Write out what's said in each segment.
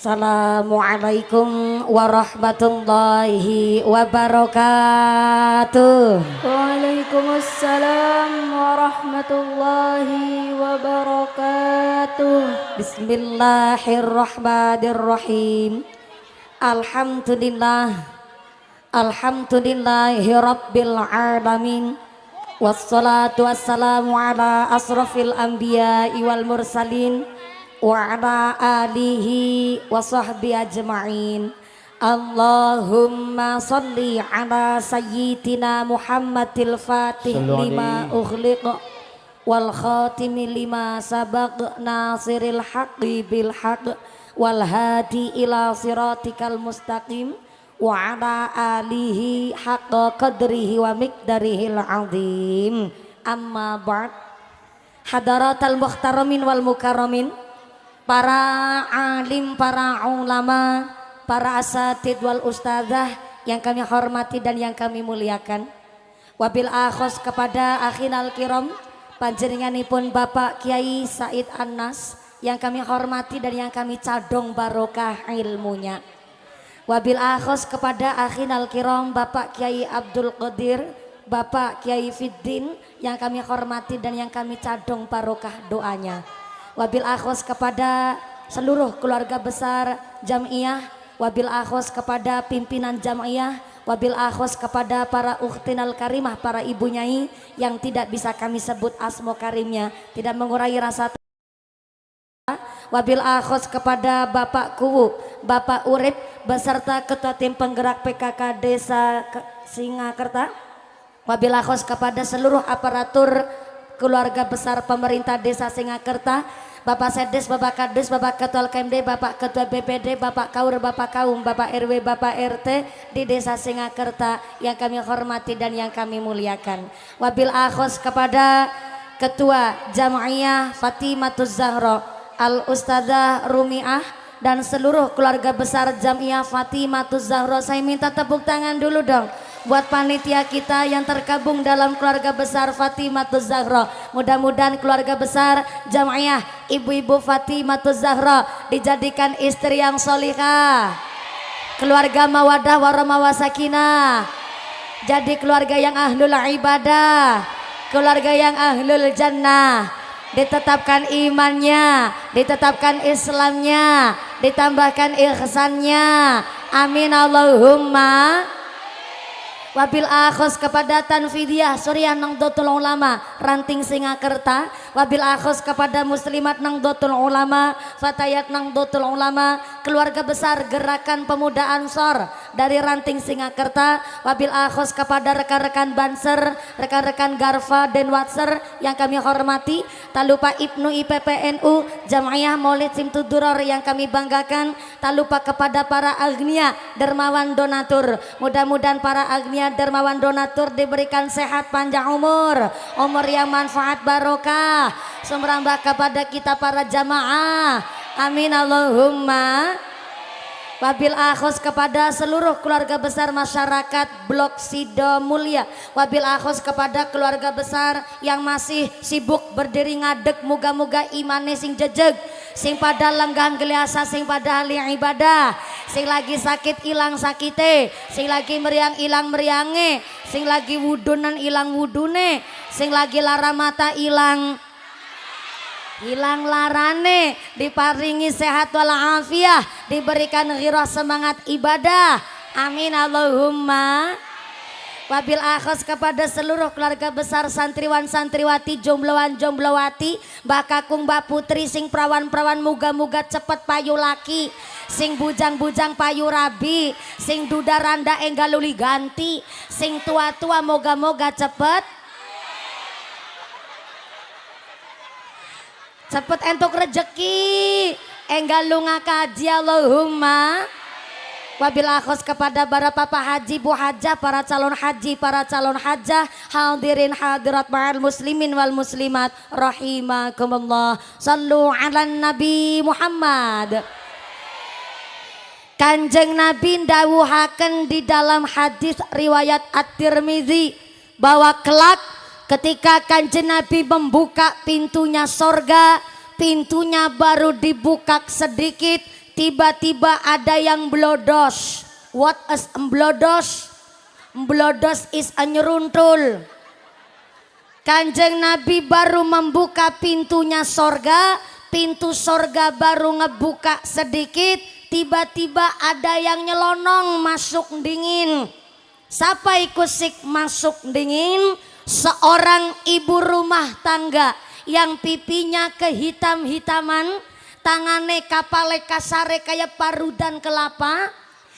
Assalamualaikum warahmatullahi wabarakatuh. Waalaikumsalam warahmatullahi wabarakatuh. Bismillahirrahmanirrahim. Alhamdulillahi rabbil alamin. Wassalatu wassalamu ala asrafil anbiya'i wal mursalin wa ala alihi wa sahbihi ajma'in. Allahumma salli ala sayyidina Muhammadil fatih lima ughliq wal khatimi lima sabaq nasiril haqqi bil haqq wal hadi ila siratikal mustaqim wa ala alihi haqqa qadrihi wa miqdarihil azim. Amma ba'd. Hadaratal muhtaramin wal mukarramin, para alim, para ulama, para asatid wal ustadzah yang kami hormati dan yang kami muliakan. Wabil akhos kepada akhinal kiram panjenenganipun Bapak Kiai Said Anas yang kami hormati dan yang kami cadong barokah ilmunya. Wabil akhos kepada akhinal kiram Bapak Kiai Abdul Qadir, Bapak Kiai Fiddin yang kami hormati dan yang kami cadong barokah doanya. Wabil akhos kepada seluruh keluarga besar Jam'iyah, wabil akhos kepada pimpinan Jam'iyah, wabil akhos kepada para ukhtinal karimah, para ibu nyai yang tidak bisa kami sebut asmo karimnya, tidak mengurangi rasa. Wabil akhos kepada Bapak Kuwu, Bapak Urip beserta Ketua Tim Penggerak PKK Desa Singakerta. Wabil akhos kepada seluruh aparatur keluarga besar pemerintah Desa Singakerta, Bapak Sedes, Bapak Kades, Bapak Ketua KMD, Bapak Ketua BPD, Bapak Kaur, Bapak Kaum, Bapak RW, Bapak RT di Desa Singakerta yang kami hormati dan yang kami muliakan. Wabil akhos kepada Ketua Jam'iyah Fatimatuz Zahra Al Ustadzah Rumiah dan seluruh keluarga besar Jam'iyah Fatimatuz Zahra. Saya minta tepuk tangan dulu dong buat panitia kita yang tergabung dalam keluarga besar Fatimatuz Zahra. Mudah-mudahan keluarga besar Jam'iyah ibu-ibu Fatimatuz Zahra dijadikan istri yang solihah, keluarga mawadah warahmah wasakinah, jadi keluarga yang ahlul ibadah, keluarga yang ahlul jannah, ditetapkan imannya, ditetapkan Islamnya, ditambahkan ihsannya. Amin Allahumma. Wabil akhos kepada Tanfidiyah Suriah Nahdlatul Ulama Ranting Singakerta, wabil akhos kepada Muslimat Nahdlatul Ulama Fatayat Nahdlatul Ulama, keluarga besar Gerakan Pemuda Ansor dari Ranting Singakerta, wabil akhos kepada rekan-rekan Banser, rekan-rekan Garfa dan Watser yang kami hormati, tak lupa Ibnu IPPNU Jam'iyah Maulid Simtuduror yang kami banggakan, tak lupa kepada para agnia dermawan donatur. Mudah-mudahan para agnia dermawan donatur diberikan sehat panjang umur yang manfaat barokah, sumrambah kepada kita para jamaah. Amin Allahumma. Wabil akhos kepada seluruh keluarga besar masyarakat Blok Sido Mulia, wabil akhos kepada keluarga besar yang masih sibuk berdiri ngadeg, muga-muga imane sing jejeg, sing pada lenggang geliasa, sing pada ahli ibadah, sing lagi sakit ilang sakite, sing lagi meriang ilang meriange, sing lagi wudunan ilang wudune, sing lagi lara mata ilang larane, diparingi sehat walafiah, diberikan ghirah semangat ibadah. Amin Allahumma. Wabil akhos kepada seluruh keluarga besar santriwan santriwati, jombloan jomblowati, mbak kakung mbak putri, sing prawan-prawan muga-muga cepet payu laki, sing bujang-bujang payu rabi, sing duda randa enggaluli ganti, sing tua-tua moga-moga cepet entuk rejeki, enggal lunga kaji Allahumma. Wabil akhos kepada para papa haji, bu hajah, para calon haji, para calon hajah, hadirin hadirat ma'al muslimin wal muslimat rahimakumullah. Sallu ala Nabi Muhammad. Kanjeng Nabi ndawuhaken di dalam hadis riwayat At-Tirmidzi bahwa kelak ketika Kanjeng Nabi membuka pintunya sorga, pintunya baru dibuka sedikit, tiba-tiba ada yang blodos. What is blodos? Blodos is a nyeruntul. Kanjeng Nabi baru membuka pintunya sorga, pintu sorga baru ngebuka sedikit, tiba-tiba ada yang nyelonong masuk dingin. Siapa ikusik masuk dingin? Seorang ibu rumah tangga yang pipinya kehitam-hitaman, tangane kapale kasare kayak parudan kelapa.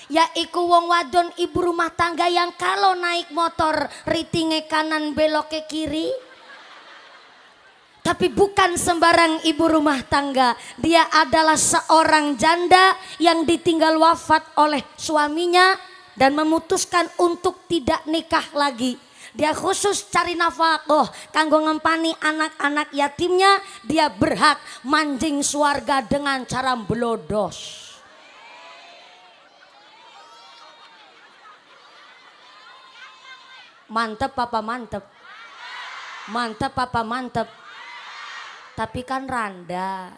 Yaiku wong wadon ibu rumah tangga yang kalau naik motor ritinge kanan belok ke kiri. Tapi bukan sembarang ibu rumah tangga. Dia adalah seorang janda yang ditinggal wafat oleh suaminya dan memutuskan untuk tidak nikah lagi. Dia khusus cari nafkah kanggo ngempani anak-anak yatimnya. Dia berhak manjing swarga dengan cara blodos. Mantep papa mantep. Mantep papa mantep. Tapi kan randa.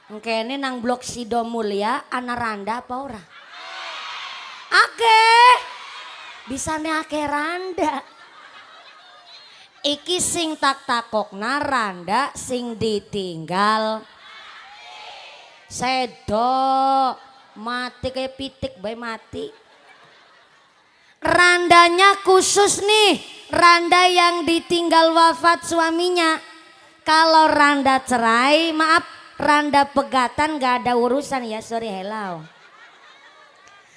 Engkene nang blok Sido Mulia ana randa apa ora? Ake. Bisane ake randa. Iki sing tak takokna randa sing ditinggal. Sedo mati kayak pitik bae mati. Randanya khusus nih, randa yang ditinggal wafat suaminya. Kalau randa cerai, maaf, randa pegatan gak ada urusan ya, sorry hello.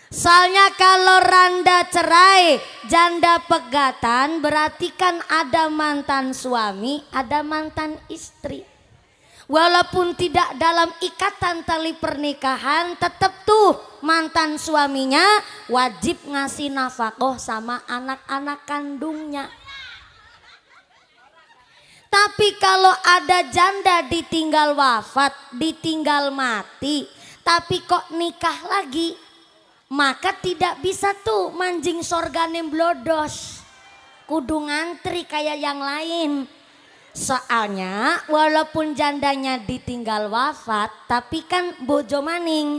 Soalnya kalau randa cerai, janda pegatan berarti kan ada mantan suami, ada mantan istri. Walaupun tidak dalam ikatan tali pernikahan, tetap tuh mantan suaminya wajib ngasih nafkah sama anak-anak kandungnya. Tapi kalau ada janda ditinggal wafat, ditinggal mati, tapi kok nikah lagi, maka tidak bisa tuh manjing sorgane blodos. Kudu ngantri kayak yang lain. Soalnya walaupun jandanya ditinggal wafat, tapi kan bojo maning.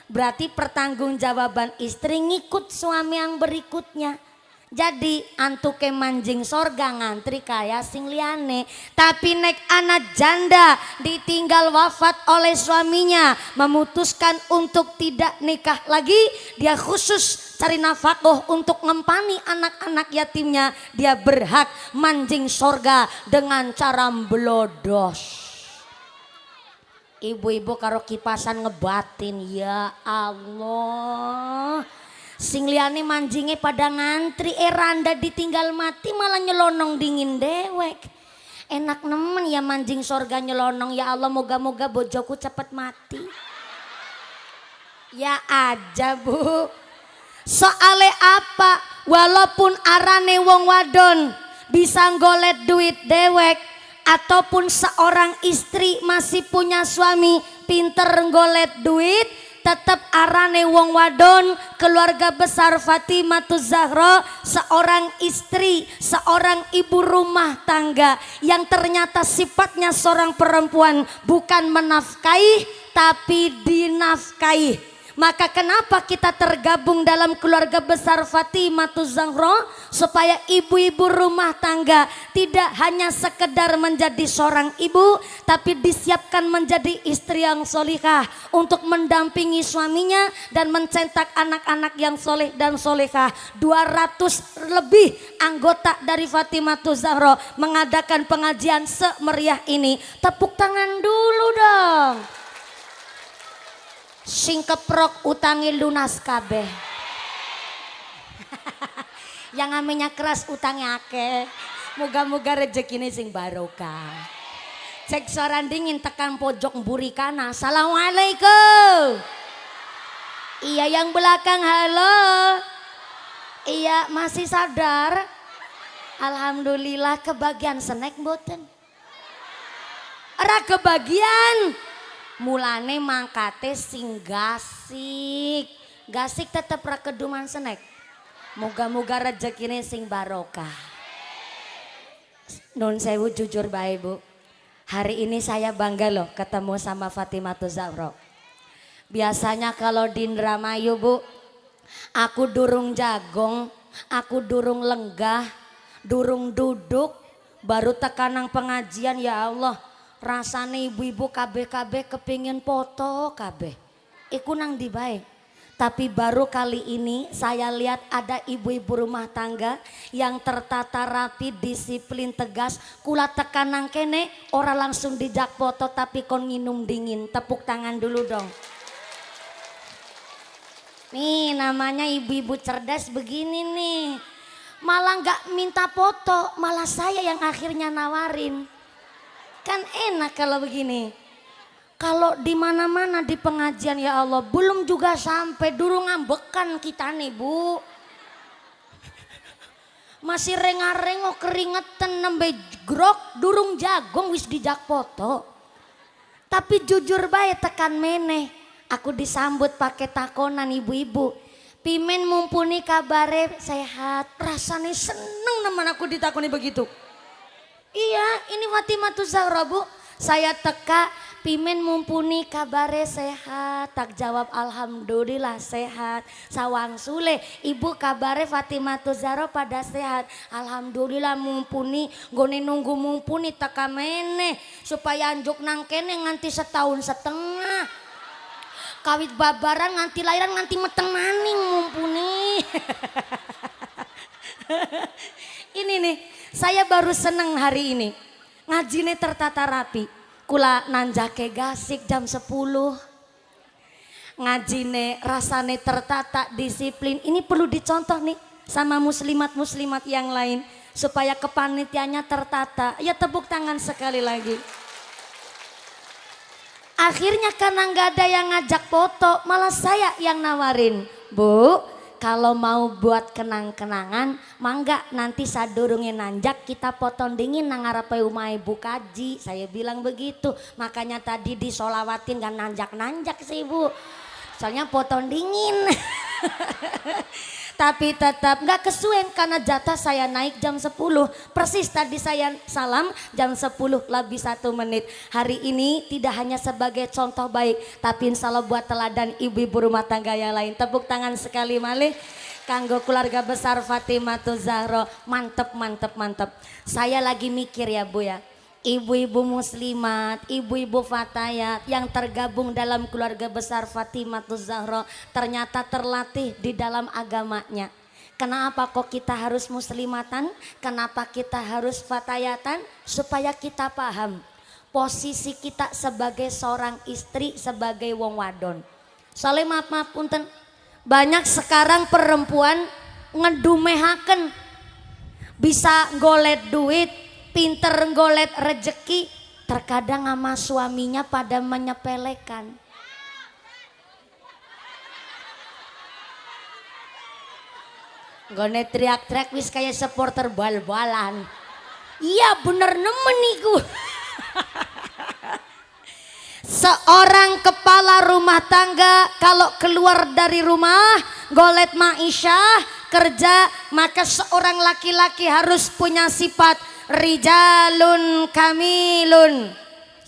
Berarti pertanggungjawaban istri ngikut suami yang berikutnya. Jadi antuke manjing sorga ngantri kaya sing liane. Tapi nek anak janda ditinggal wafat oleh suaminya, memutuskan untuk tidak nikah lagi, dia khusus cari nafkah untuk ngempani anak-anak yatimnya. Dia berhak manjing sorga dengan cara blodos. Ibu-ibu karo kipasan ngebatin, ya Allah. Sing liane manjingnya pada ngantri, randa ditinggal mati malah nyelonong dingin dewek. Enak nemen ya manjing sorga nyelonong, ya Allah moga-moga bojoku cepet mati. Ya aja bu. Soale apa? Walaupun arane wong wadon bisa nggolet duit dewek, ataupun seorang istri masih punya suami pinter nggolet duit, tetap arane wong wadon keluarga besar Fatimah Zahra seorang istri, seorang ibu rumah tangga yang ternyata sifatnya seorang perempuan bukan menafkahi tapi dinafkahi. Maka kenapa kita tergabung dalam keluarga besar Fatimah Zahra? Supaya ibu-ibu rumah tangga tidak hanya sekedar menjadi seorang ibu, tapi disiapkan menjadi istri yang solihah untuk mendampingi suaminya dan mencetak anak-anak yang soleh dan solehah. 200 lebih anggota dari Fatimah Zahra mengadakan pengajian semeriah ini. Tepuk tangan dulu dong. Sing keprok utangi lunas kabeh. Yang namanya keras utangnya akeh. Moga-moga rezekine sing barokah. Cek suara dingin tekan pojok mburi kanan. Assalamualaikum. Iya yang belakang halo. Iya masih sadar. Alhamdulillah kebagian snack mboten. Ora kebagian. Mulane mangkate sing gasik. Gasik tetep ra keduman snack. Moga-moga rezekine sing barokah. Nun sewu jujur bae Bu. Hari ini saya bangga loh ketemu sama Fatimah Zahra. Biasanya kalau di Indramayu Bu, aku durung jagong, aku durung lenggah, durung duduk, baru tekanang pengajian ya Allah. Rasane ibu-ibu kabeh-kabeh kepingin foto kabeh. Iku nang di bae. Tapi baru kali ini saya lihat ada ibu-ibu rumah tangga yang tertata rapi, disiplin, tegas. Kula tekanang kene, ora langsung dijak foto tapi kon nginum dingin. Tepuk tangan dulu dong. Nih namanya ibu-ibu cerdas begini nih. Malah nggak minta foto, malah saya yang akhirnya nawarin. Kan enak kalau begini. Kalau di mana-mana di pengajian ya Allah, belum juga sampai durung ngambekan kita nih Bu. Masih rengar-rengok keringetan nembe grok, durung jagong wis dijak foto. Tapi jujur bae tekan meneh. Aku disambut pakai takonan ibu-ibu. Pimen mumpuni kabare sehat. Rasanya seneng nemen aku ditakoni begitu. Iya ini Fatimahtus Zahra Bu. Saya teka pimen mumpuni kabare sehat. Tak jawab alhamdulillah sehat. Sawang sule ibu kabare Fatimahtus Zahra pada sehat. Alhamdulillah mumpuni. Gone nunggu mumpuni teka meneh. Supaya anjuk nang kene nganti setahun setengah. Kawit babaran nganti lahiran nganti meteng maning mumpuni. Ini nih saya baru seneng hari ini. Ngajine tertata rapi. Kula nanjake gasik jam 10. Ngajine rasane tertata disiplin. Ini perlu dicontoh nih sama muslimat-muslimat yang lain. Supaya kepanitianya tertata. Ya tepuk tangan sekali lagi. Akhirnya karena nggak ada yang ngajak foto, malah saya yang nawarin. Bu, kalau mau buat kenang-kenangan, mangga nanti sadurunge nanjak kita potong dingin nang ngarepe umah Ibu Kaji. Saya bilang begitu. Makanya tadi disolawatin kan nanjak-nanjak sih Bu. Soalnya potong dingin. Tapi tetap nggak kesuwen karena jatah saya naik jam 10. Persis tadi saya salam jam 10 lebih 1 menit. Hari ini tidak hanya sebagai contoh baik, tapi insya Allah buat teladan ibu-ibu rumah tangga yang lain. Tepuk tangan sekali malih kanggo keluarga besar Fatimahtus Zahra. Mantep, mantep, mantep. Saya lagi mikir ya Bu ya. Ibu-ibu muslimat, ibu-ibu fatayat yang tergabung dalam keluarga besar Fatimahtus Zahra ternyata terlatih di dalam agamanya. Kenapa kok kita harus muslimatan? Kenapa kita harus fatayatan? Supaya kita paham posisi kita sebagai seorang istri, sebagai wong wadon. Soalnya maaf punten, banyak sekarang perempuan ngedumehaken bisa golet duit, pinter nggolet rejeki, terkadang sama suaminya pada menyepelekan. Gone teriak-teriak wis kayak supporter bal-balan. Iya bener nemen iku. Seorang kepala rumah tangga kalau keluar dari rumah golet ma'isyah kerja, maka seorang laki-laki harus punya sifat rijalun kamilun.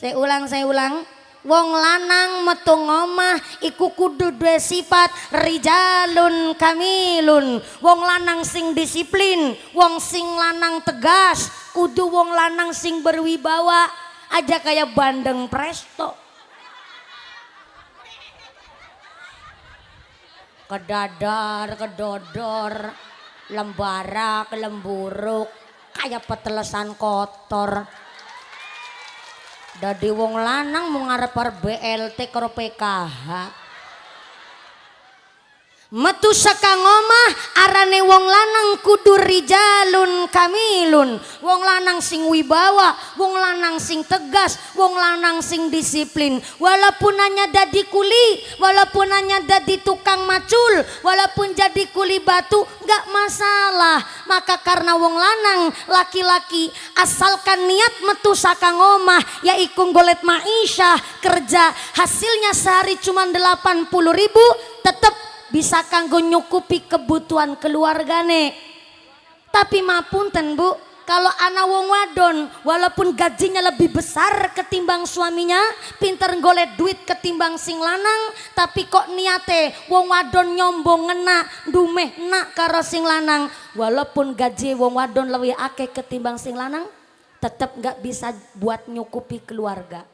Saya ulang. Wong lanang metu ngomah iku kudu duwe sifat rijalun kamilun. Wong lanang sing disiplin, wong sing lanang tegas, kudu wong lanang sing berwibawa. Aja kayak bandeng presto. Kedadar, kedodor, lembara, kelemburuk, kayak petelesan kotor. Dadi wong lanang mau ngarep BLT karo PKH. Metu saka ngomah arane wong lanang kudu rijalun kamilun. Wong lanang sing wibawa, wong lanang sing tegas, wong lanang sing disiplin. Walaupun hanya dadi kuli, walaupun hanya dadi tukang macul, walaupun jadi kuli batu gak masalah. Maka karena wong lanang laki-laki asalkan niat metu saka ngomah yaiku golet ma'isyah kerja, hasilnya sehari cuma 80.000 tetep bisa kanggo nyukupi kebutuhan keluargane. Tapi mapunten Bu, kalau anak wong wadon walaupun gajinya lebih besar ketimbang suaminya, pinter golek duit ketimbang sing lanang, tapi kok niate wong wadon nyombong ngena dumeh nak karo sing lanang, walaupun gaji wong wadon lebih akeh ketimbang sing lanang, tetap nggak bisa buat nyukupi keluarga.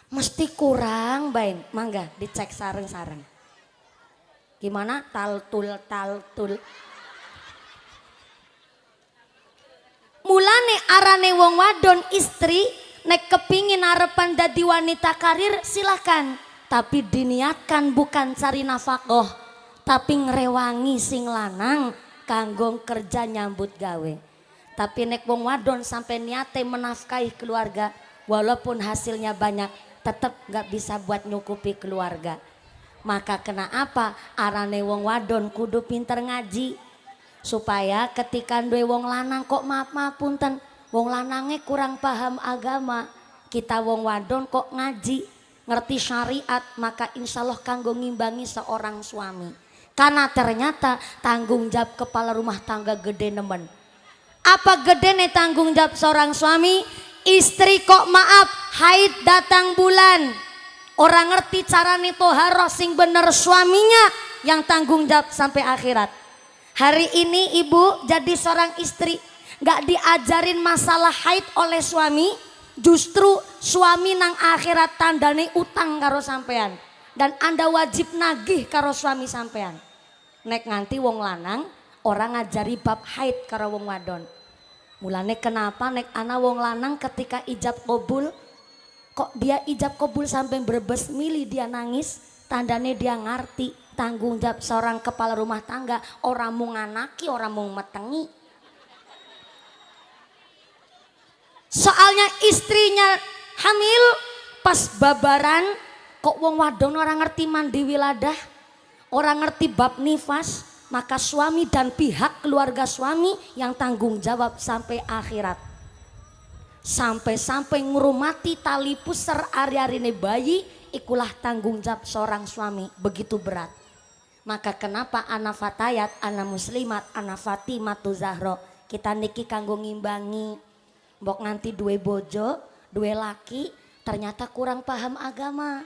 Mesti kurang bain, mangga dicek sareng-sareng. Gimana taltul. Mulane arane wong wadon istri nek kepingin arepan dadi wanita karir silahkan, tapi diniatkan bukan cari nafkah, tapi ngrewangi sing lanang kanggo kerja nyambut gawe. Tapi nek wong wadon sampai niate menafkahi keluarga, walaupun hasilnya banyak tetap nggak bisa buat nyukupi keluarga. Maka kena apa? Arane wong wadon kudu pinter ngaji. Supaya ketika duwe wong lanang kok maaf punten, wong lanangnya kurang paham agama, kita wong wadon kok ngaji ngerti syariat, maka insya Allah kanggo ngimbangi seorang suami. Karena ternyata tanggung jawab kepala rumah tangga gede nemen. Apa gede nih tanggung jawab seorang suami? Istri kok maaf haid datang bulan, orang ngerti carane toharoh sing bener, suaminya yang tanggung jawab sampai akhirat. Hari ini ibu jadi seorang istri gak diajarin masalah haid oleh suami, justru suami nang akhirat tandane utang karo sampean, dan anda wajib nagih karo suami sampean. Nek nganti wong lanang orang ngajari bab haid karo wong wadon. Mulane kenapa nek ana wong lanang ketika ijab kabul, kok dia ijab kabul sampai berbes mili dia nangis, tandane dia ngerti tanggung jawab seorang kepala rumah tangga, orang mau nganaki, orang mau metengi. Soalnya istrinya hamil pas babaran, kok wong wadon orang ngerti mandi wiladah, orang ngerti bab nifas, maka suami dan pihak keluarga suami yang tanggung jawab sampai akhirat. Sampai-sampai ngurumati tali pusar ari-arine bayi, ikulah tanggung jawab seorang suami, begitu berat. Maka kenapa ana fatayat, ana muslimat, ana Fatimatu Zahra kita niki kanggo ngimbangi. Mbok nganti duwe bojo, duwe laki ternyata kurang paham agama.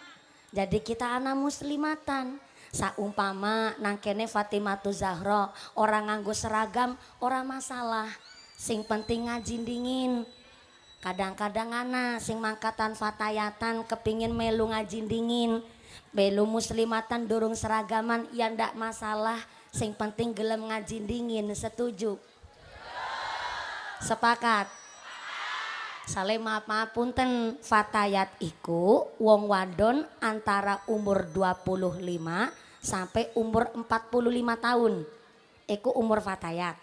Jadi kita ana muslimatan. Saumpama nangkene Fatimatu Zahra orang nganggo seragam ora masalah. Sing penting ngaji dingin. Kadang-kadang ana sing mangkatan fatayatan kepingin melu ngaji dingin. Belu muslimatan durung seragaman ya ndak masalah, sing penting gelem ngaji dingin. Setuju? Sepakat? Sale maaf punten, fatayat iku wong wadon antara umur 25 sampai umur 45 tahun. Iku umur fatayat.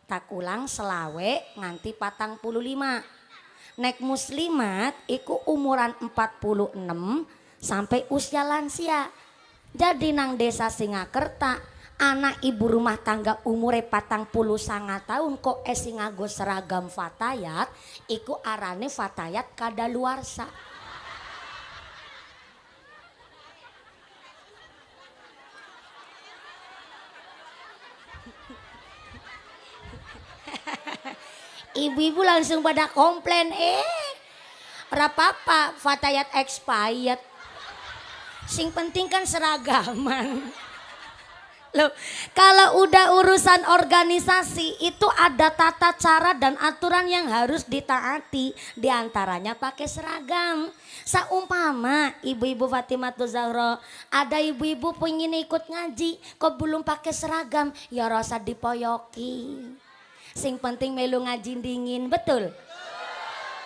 Tak ulang selawe nganti 45. Nek muslimat iku umuran 46 sampai usia lansia. Jadi nang desa Singakerta anak ibu rumah tangga umure 49 tahun kok sing nganggo seragam fatayat, iku arane fatayat kadaluarsa. Ibu-ibu langsung pada komplain, ora apa-apa fatayat expired. Sing penting kan seragaman. Loh, kalau udah urusan organisasi itu ada tata cara dan aturan yang harus ditaati. Di antaranya pakai seragam. Saumpama ibu-ibu Fatimatu Zahra, ada ibu-ibu pengen ikut ngaji kok belum pakai seragam, ya rasa dipoyoki. Sing penting melu ngaji dingin, betul?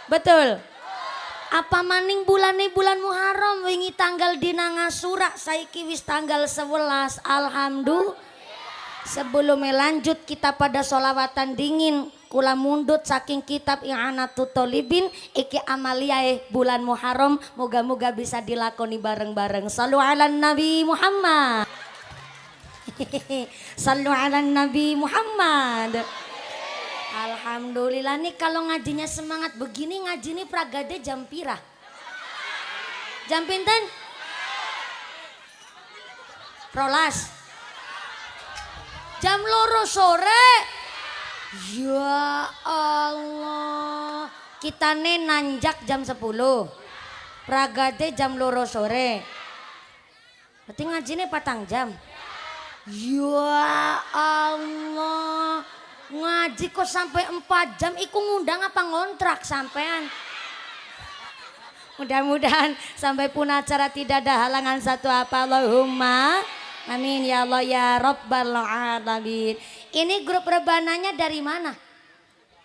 Betul? Apa maning bulan Muharram wingi tanggal dina ngasura, saiki wis tanggal 11. Alhamdulillah. Sebelum lanjut kita pada sholawatan dingin, kula mundut saking kitab I'anatul Thalibin iki amaliae bulan Muharram, moga-moga bisa dilakoni bareng-bareng. Shallu ala Nabi Muhammad. Shallu ala Nabi Muhammad. Alhamdulillah nih kalau ngajinya semangat begini, ngaji nih pragade jam pirah? Jam pinten? Rolas. Jam loro sore. Ya Allah, kita nih nanjak jam 10, pragade jam loro sore, berarti ngajinya patang jam. Ya Allah, ngaji kok sampai 4 jam, iku ngundang apa ngontrak sampean? Mudah-mudahan sampai pun acara tidak ada halangan satu apa, Allahumma amin ya Allah ya Rabbal alamin. Ini grup rebananya dari mana?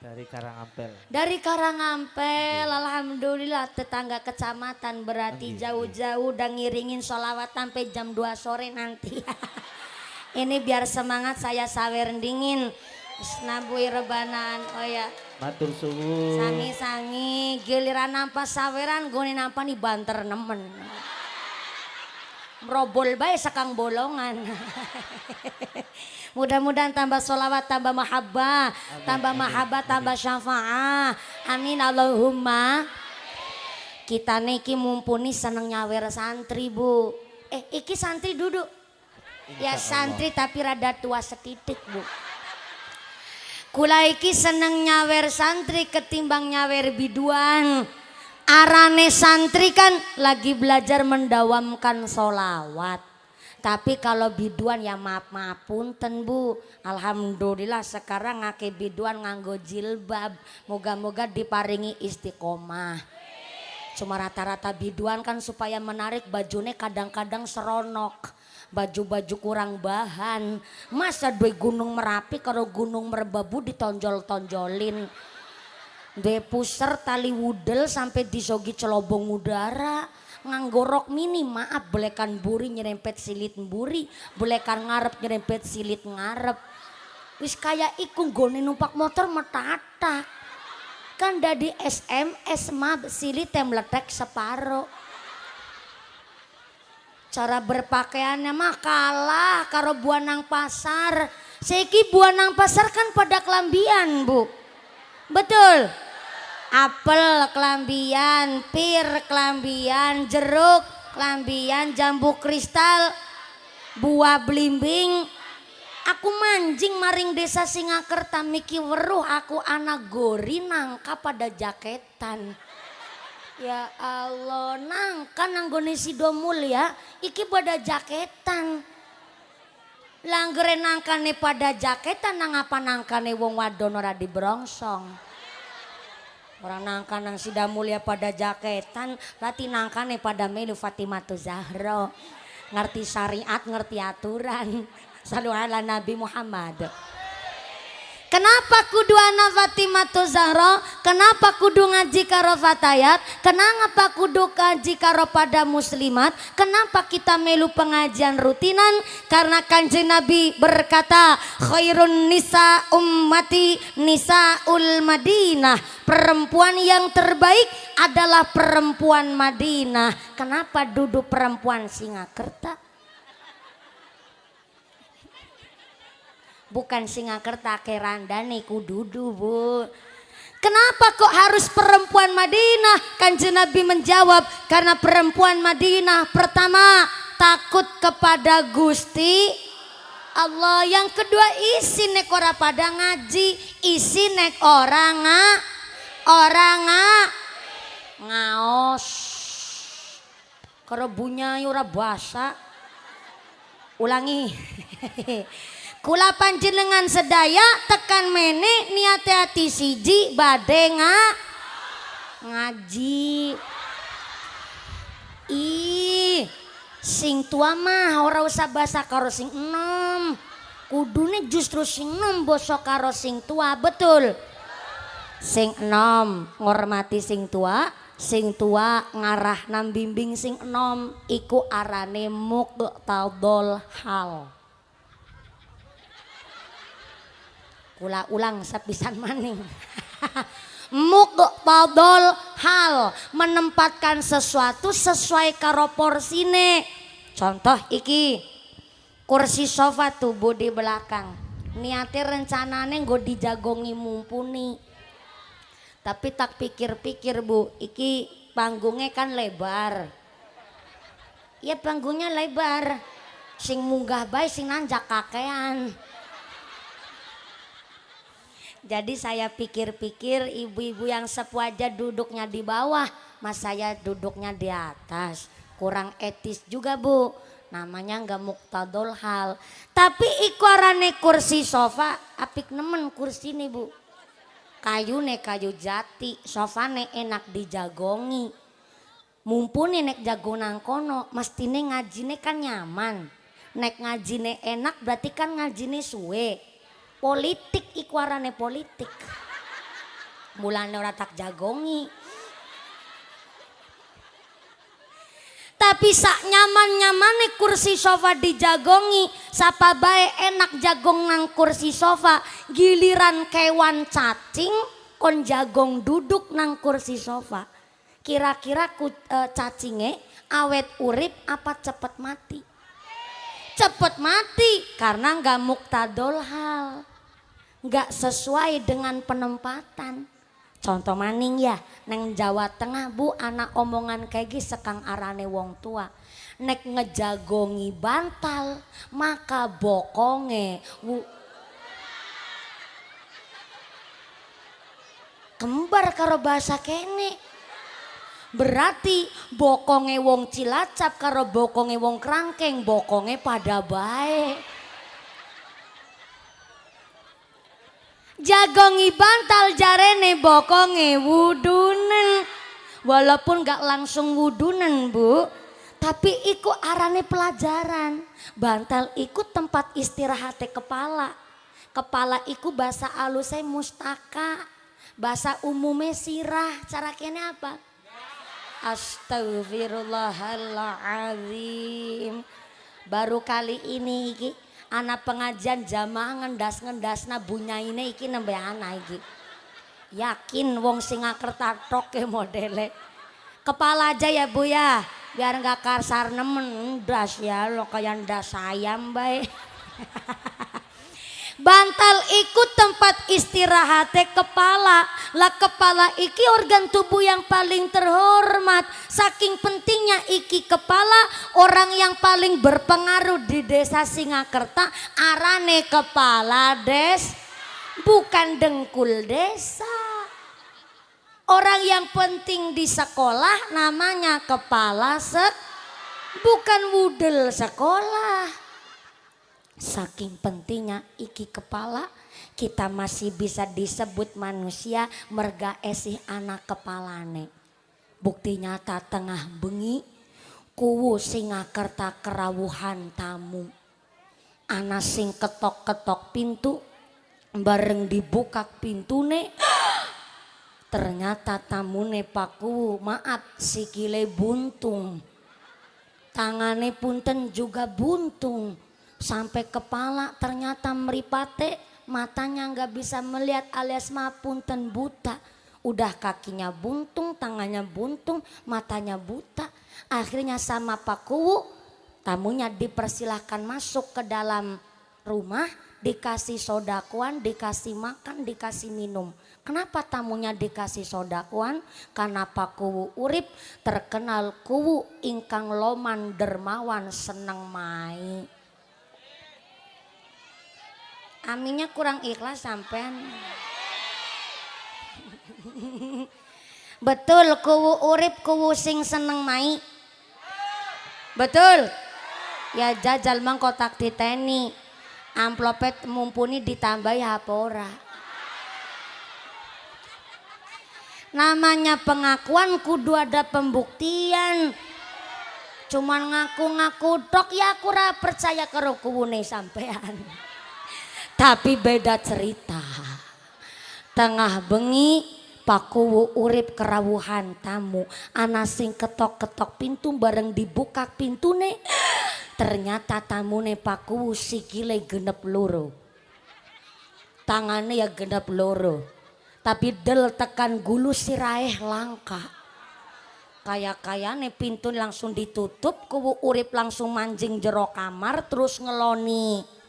Dari Karangampel. Dari Karangampel, alhamdulillah tetangga kecamatan, berarti jauh-jauh udah ngiringin sholawat sampai jam 2 sore nanti. Ini biar semangat saya sawer dingin. Nabui rebanan, oh ya. Matur suwun. Sangi-sangi, giliran nampak saweran, gue nampak nih banter nemen. Merobol bae sekang bolongan. Mudah-mudahan tambah sholawat, tambah mahabbah, tambah mahabbah, tambah syafa'ah. Amin Allahumma. Kita niki mumpuni seneng nyawer santri bu. Iki santri duduk. Ya santri tapi rada tua setitik bu. Kula iki seneng nyawer santri ketimbang nyawer biduan. Arane santri kan lagi belajar mendawamkan sholawat. Tapi kalau biduan ya maaf punten bu. Alhamdulillah sekarang ngake biduan nganggo jilbab. Moga-moga diparingi istiqomah. Cuma rata-rata biduan kan supaya menarik, bajunya kadang-kadang seronok. Baju-baju kurang bahan. Masa dua gunung Merapi kalau gunung Merbabu ditonjol-tonjolin. Dua puser tali wudel sampai disogi celobong udara. Nganggo rok mini, maaf, bolekan buri nyerempet silit buri, bolekan ngarep nyerempet silit ngarep. Wis kayak iku gone numpak motor metatak. Kan dari SMS mah silit yang meletek separo. Cara berpakaiannya mah kalah karo buanang pasar. Seiki buanang pasar kan pada kelambian bu. Betul. Apel kelambian, pir kelambian, jeruk kelambian, jambu kristal, buah belimbing. Aku manjing maring desa Singakerta miki weruh aku anak gori nangka pada jaketan. Ya Allah, nangka nanggone sidomul ya, iki pada jaketan. Langgere nangkane pada jaketan, nang apa nangkane wong wadon ora dibrongsong. Orang nangka nang sidamul ya pada jaketan, berarti nangkane pada melu Fatimatu Zahra. Ngerti syariat, ngerti aturan. Salu ala Nabi Muhammad. Kenapa kudu ana Fatimatu Zahra? Kenapa kudu ngaji karo fatayat? Kenapa kudu ngaji karo pada muslimat? Kenapa kita melu pengajian rutinan? Karena Kanjeng Nabi berkata, khairun nisa ummati nisaul Madinah. Perempuan yang terbaik adalah perempuan Madinah. Kenapa duduk perempuan Singakerta? Bukan Singakerta kerandane kududu bu. Kenapa kok harus perempuan Madinah? Kanjeng Nabi menjawab, karena perempuan Madinah pertama takut kepada Gusti Allah. Yang kedua isi nek ora pada ngaji, isi nek orang ngaos. Kalau bunyai ora basa. Ulangi. Kula panjenengan sedaya tekan mene niat hati siji bade ngaji. Ih, sing tua mah ora usah basa karo sing enom. Kudune justru sing enom basa karo sing tua, betul. Sing enom ngormati sing tua ngarah nam bimbing sing enom, iku arane muqtadul hal. Kula ulang sepisan maning. Muqtadul hal, menempatkan sesuatu sesuai karo porsine. Contoh iki kursi sofa tuh bu di belakang. Niate rencanane nggo dijagongi mumpuni. Tapi tak pikir-pikir bu, iki panggungnya kan lebar. Ya panggungnya lebar. Sing munggah bae sing nanjak kakean. Jadi saya pikir-pikir ibu-ibu yang sepuh aja duduknya di bawah, mas saya duduknya di atas. Kurang etis juga bu, namanya nggak muktadol hal. Tapi ikorane kursi sofa, apik nemen kursi nih bu. Kayu jati, sofane enak dijagongi. Mumpuni nek jago nang kono, mestine ngajine kan nyaman. Nek ngajine enak berarti kan ngajine suwe. Politik ikwarane politik. Mulane ora tak jagongi. Tapi sak nyaman-nyamane kursi sofa dijagongi, sapa bae enak jagong nang kursi sofa, giliran kewan cacing kon jagong duduk nang kursi sofa. Kira-kira cacinge awet urip apa cepet mati? Cepet mati karena nggak muktadol hal, nggak sesuai dengan penempatan. Contoh maning ya, neng Jawa Tengah bu, anak omongan kayak gini sekang arane wong tua. Nek ngejagongi bantal, maka bokonge kembar karo bahasa kene. Berarti bokonge wong Cilacap karo bokonge wong Krangkeng, bokonge pada baik. Jagongi bantal jarene bokonge wudunen. Walaupun gak langsung wudunen bu, tapi iku arane pelajaran. Bantal iku tempat istirahatnya kepala. Kepala iku bahasa alusnya mustaka, bahasa umumnya sirah. Cara kene apa? Astagfirullahaladzim. Baru kali ini iki anak pengajian jamaah ngendas-ngendasna bunyaine iki nembe anak iki. Yakin wong Singakerta tok ke modele. Kepala aja ya bu ya, biar nggak kasar nemen ndas ya lo kayak ndas ayam bae. Bantal ikut tempat istirahatnya kepala. Lah kepala iki organ tubuh yang paling terhormat. Saking pentingnya iki kepala, orang yang paling berpengaruh di desa Singakerta arane kepala des, bukan dengkul desa. Orang yang penting di sekolah namanya kepala bukan wudel sekolah. Saking pentingnya iki kepala, kita masih bisa disebut manusia merga esih anak kepalane. Bukti nyata tengah bengi, kuwu Singakerta kerawuhan tamu. Ana sing ketok-ketok pintu, bareng dibuka pintune, ternyata tamune Pak Kuwu, maaf sikile buntung. Tangane punten juga buntung. Sampai kepala ternyata meripate, matanya nggak bisa melihat alias punten buta. Udah kakinya buntung, tangannya buntung, matanya buta. Akhirnya sama Pak Kuwu, tamunya dipersilahkan masuk ke dalam rumah, dikasih sodakuan, dikasih makan, dikasih minum. Kenapa tamunya dikasih sodakuan? Karena Pak Kuwu urip terkenal kuwu ingkang loman dermawan seneng mai. Aminnya kurang ikhlas sampean. Betul kuwu urip kuwu sing seneng mai. Betul. Ya jajal mang kotak titeni. Amplopet mumpuni ditambahi hapora. Namanya pengakuan kudu ada pembuktian. Cuman ngaku-ngaku tok ya aku ora percaya karo kuwune sampean. Tapi beda cerita. Tengah bengi Pak Kuwu urip kerawuhan tamu. Ana sing ketok-ketok pintu bareng dibuka pintune. Ternyata tamune Pak Kuwu sikile genep loro. Tangannya ya genep loro. Tapi del tekan gulu siraeh langka. Kaya-kayane pintu langsung ditutup. Kuwu urip langsung manjing jero kamar terus ngeloni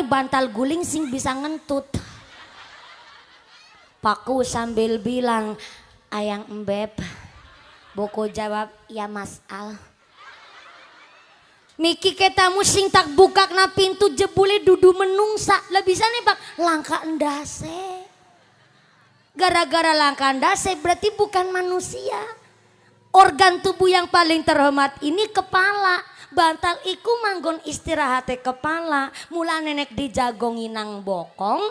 bantal guling sing bisa ngentut. Paku sambil bilang, ayang embeb. Buku jawab, ya Mas Al. Miki ketamu sing tak buka na pintu jebule dudu menungsa. Lah bisa nih Pak, langka endase. Gara-gara langka endase berarti bukan manusia. Organ tubuh yang paling terhormat ini kepala. Bantal iku manggon istirahate kepala. Mula nenek dijagongi nang bokong.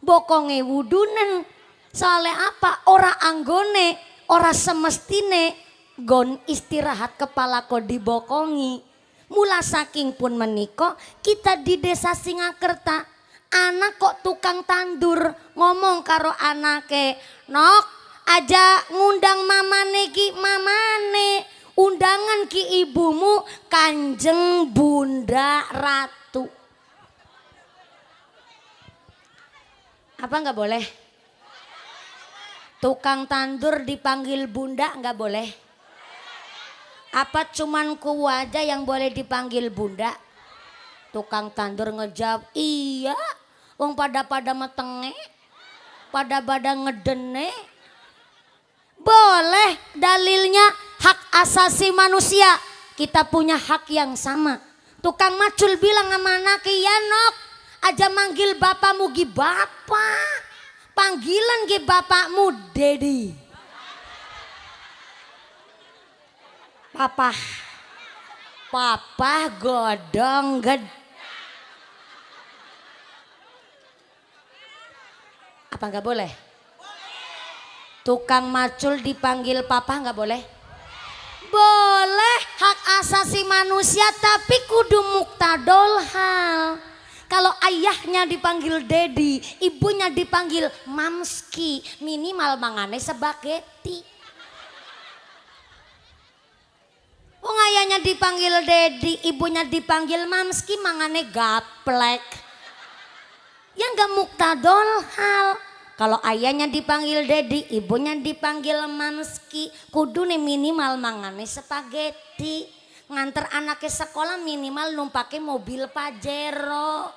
Bokonge wudunen. Soalnya apa? Ora anggone, ora semestine gon istirahat kepala kok dibokongi. Mula saking pun meniko kita di desa Singakerta. Anak kok tukang tandur ngomong karo anake, "Nok, aja ngundang mamane ki mamane. Undangan ki ibumu Kanjeng Bunda Ratu." Apa nggak boleh? Tukang tandur dipanggil bunda nggak boleh? Apa cuman ku aja yang boleh dipanggil bunda? Tukang tandur ngejawab, "Iya, wong pada metenge, pada ngedene." Boleh, dalilnya hak asasi manusia. Kita punya hak yang sama. Tukang macul bilang sama anaknya, "Ya Nok, aja manggil bapakmu gi bapak. Panggilan gi bapakmu Dedi." Papa godong gede. Apa nggak boleh? Tukang macul dipanggil papa nggak boleh? Boleh, hak asasi manusia, tapi kudu muktadol hal. Kalau ayahnya dipanggil Dedi, ibunya dipanggil Mamski, minimal mangane sebageti. Wong ayahnya dipanggil Dedi, ibunya dipanggil Mamski, mangane gaplek. Ya nggak muktadol hal. Kalau ayahnya dipanggil Dedi, ibunya dipanggil Mamski, kudu nih minimal mangane spaghetti. Nganter anaknya sekolah minimal numpake mobil Pajero.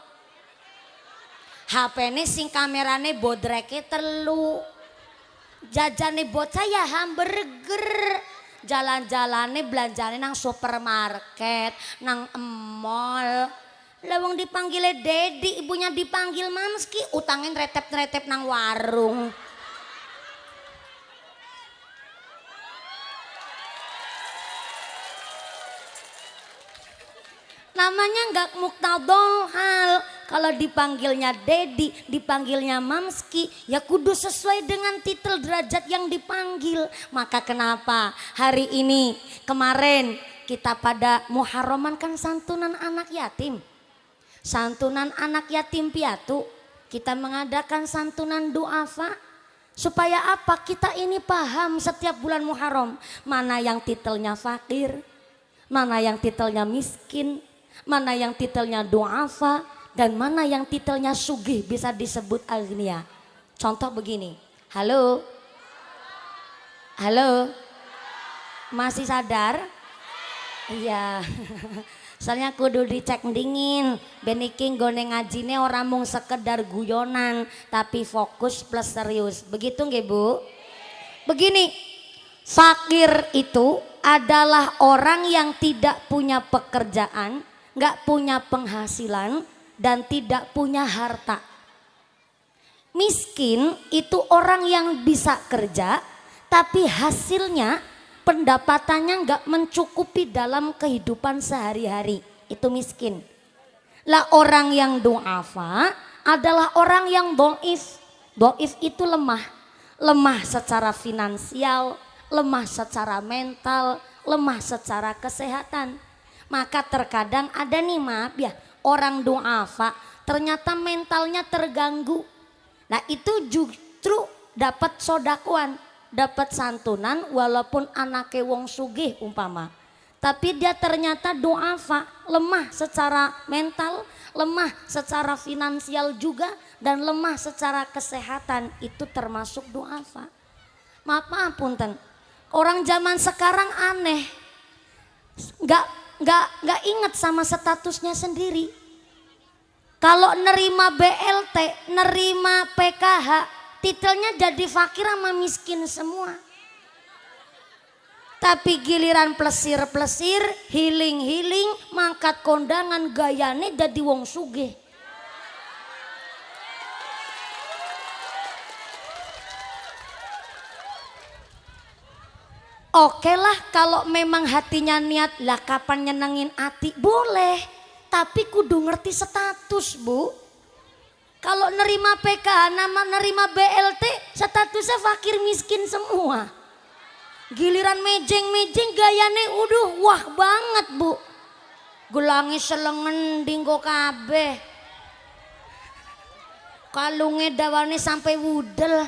HP-ne sing kamerane bodreke telu. Jajane bocah ya hamburger. Jalan-jalane belanjane nang supermarket, nang mall. Lawang dipanggil Dedi, ibunya dipanggil Mamski, utangin retep-retep nang warung. Namanya nggak muktadol hal. Kalau dipanggilnya Dedi, dipanggilnya Mamski, ya kudu sesuai dengan titel derajat yang dipanggil. Maka kenapa hari ini kemarin kita pada Muharraman kan santunan anak yatim. Santunan anak yatim piatu. Kita mengadakan santunan duafa. Supaya apa? Kita ini paham setiap bulan Muharram. Mana yang titelnya fakir, mana yang titelnya miskin, mana yang titelnya duafa, dan mana yang titelnya sugih bisa disebut agnia. Contoh begini, halo, masih sadar? Iya, soalnya kudu dicek dingin. Beniking gone ngajine orang mung sekedar guyonan, tapi fokus plus serius. Begitu nggih Bu? Begini, fakir itu adalah orang yang tidak punya pekerjaan, nggak punya penghasilan, dan tidak punya harta. Miskin itu orang yang bisa kerja tapi hasilnya pendapatannya nggak mencukupi dalam kehidupan sehari-hari. Itu miskin. Lah orang yang du'afa adalah orang yang do'if. Do'if itu lemah. Lemah secara finansial, lemah secara mental, lemah secara kesehatan. Maka terkadang ada nih, maaf ya, orang du'afa ternyata mentalnya terganggu. Nah itu justru dapat sodakuan, dapat santunan walaupun anake wong sugih umpama. Tapi dia ternyata du'afa, lemah secara mental, lemah secara finansial juga, dan lemah secara kesehatan. Itu termasuk du'afa. Maaf punten, orang zaman sekarang aneh, nggak ingat sama statusnya sendiri. Kalau nerima BLT, nerima PKH, titelnya jadi fakir sama miskin semua. Tapi giliran plesir-plesir, healing-healing, mangkat kondangan gayane dadi wong sugih. Oke lah kalau memang hatinya niat, lah kapan nyenengin hati boleh. Tapi kudu ngerti status, Bu. Kalau nerima PK, nama nerima BLT, statusnya fakir miskin semua. Giliran mejeng-mejeng gayane uduh wah banget, Bu. Gelangi selengen dinggo kabeh. Kalunge dawane sampai wudel.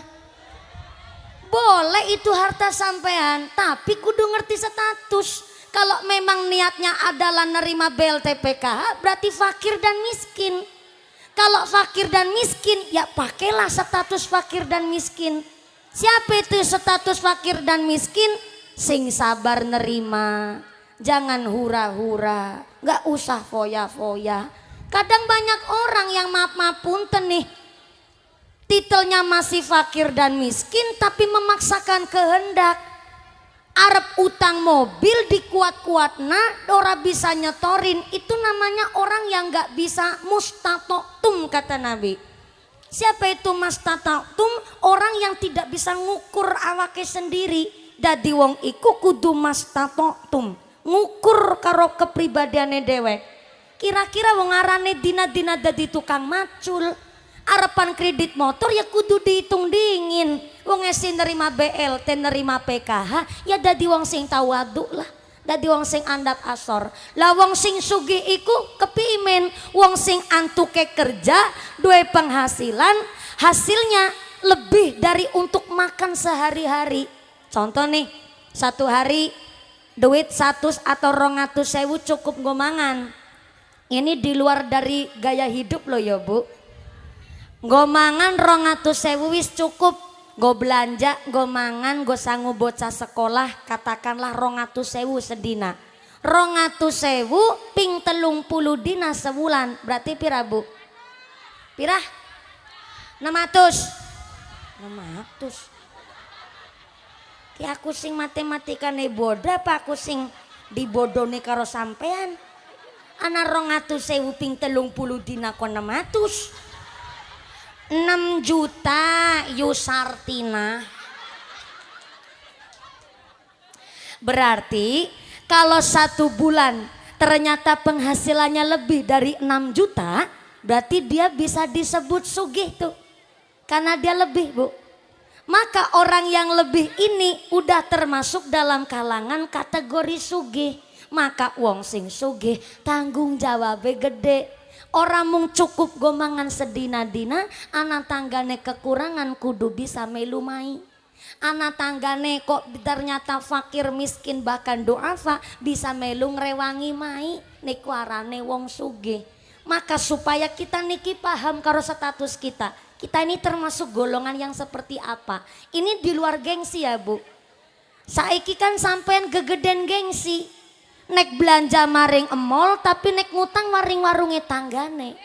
Boleh itu harta sampean, tapi kudu ngerti status. Kalau memang niatnya adalah nerima BLT PKH, berarti fakir dan miskin. Kalau fakir dan miskin, ya pakailah status fakir dan miskin. Siapa itu status fakir dan miskin? Sing sabar nerima, jangan hura-hura, gak usah foya-foya. Kadang banyak orang yang maaf-maaf punten nih, titelnya masih fakir dan miskin tapi memaksakan kehendak. Arep utang mobil dikuat-kuatna ora bisa nyetorin, itu namanya orang yang gak bisa mustatotum kata Nabi. Siapa itu mustatotum? Orang yang tidak bisa ngukur awake sendiri. Dadi wong iku kudu mustatotum, ngukur karo kepribadiane dewek. Kira-kira wong arane dina-dina dadi tukang macul, arepan kredit motor ya kudu dihitung dingin. Wong esi nerima BLT nerima PKH ya dadi wong sing tawadu lah, dadi wong sing andap asor. Lah wong sing sugih iku kepimen wong sing antuke kerja duwe penghasilan, hasilnya lebih dari untuk makan sehari-hari. Contoh nih, satu hari duit 100 atau 200.000 cukup nggo mangan. Ini di luar dari gaya hidup loh ya Bu. Nggo mangan 200.000 wis cukup, nggo belanja, nggo mangan, nggo sangu bocah sekolah, katakanlah 200.000 sedina. 200.000 ping 30 dina sebulan, berarti pira Bu? Pirah? 600. 600. Ki aku sing matematikane bodoh apa aku sing dibodoni karo sampean? Ana 200.000 ping 30 dina kon 600. 6 juta Yusartina. Berarti kalau 1 bulan ternyata penghasilannya lebih dari 6 juta, berarti dia bisa disebut sugih tuh. Karena dia lebih, Bu. Maka orang yang lebih ini udah termasuk dalam kalangan kategori sugih. Maka wong sing sugih tanggung jawabnya gede. Orang mung cukup gomangan sedina-dina, anak tanggane kekurangan kudu bisa melu mai. Anak tanggane kok ternyata fakir miskin bahkan duafa bisa melu ngrewangi mai, niku arane wong sugih. Maka supaya kita niki paham karo status kita. Kita ini termasuk golongan yang seperti apa? Ini di luar gengsi ya Bu. Saiki kan sampean gegeden gengsi. Nek belanja maring emol tapi nek ngutang maring warunge tanggane.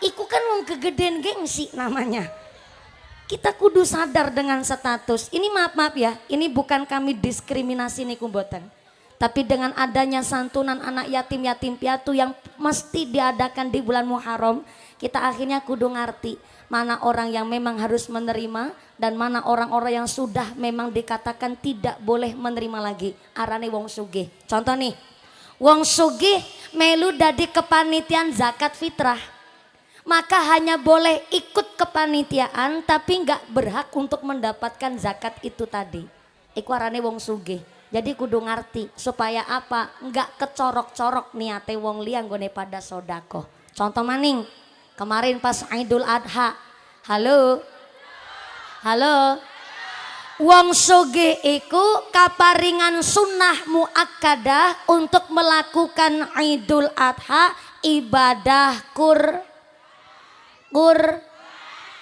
Iku kan wong gegeden gengsi namanya. Kita kudu sadar dengan status. Ini maaf ya, ini bukan kami diskriminasi niku mboten. Tapi dengan adanya santunan anak yatim piatu yang mesti diadakan di bulan Muharram, kita akhirnya kudu ngerti mana orang yang memang harus menerima dan mana orang-orang yang sudah memang dikatakan tidak boleh menerima lagi. Arane wong sugih. Contoh nih, wong sugih melu dadi kepanitiaan zakat fitrah. Maka hanya boleh ikut kepanitiaan tapi nggak berhak untuk mendapatkan zakat itu tadi. Iku arane wong sugih. Jadi kudu ngerti supaya apa? Nggak kecorok-corok niate wong liang gone pada sodako. Contoh maning, kemarin pas Idul Adha, halo, wong sugih iku kaparingan sunnah muakkadah untuk melakukan Idul Adha ibadah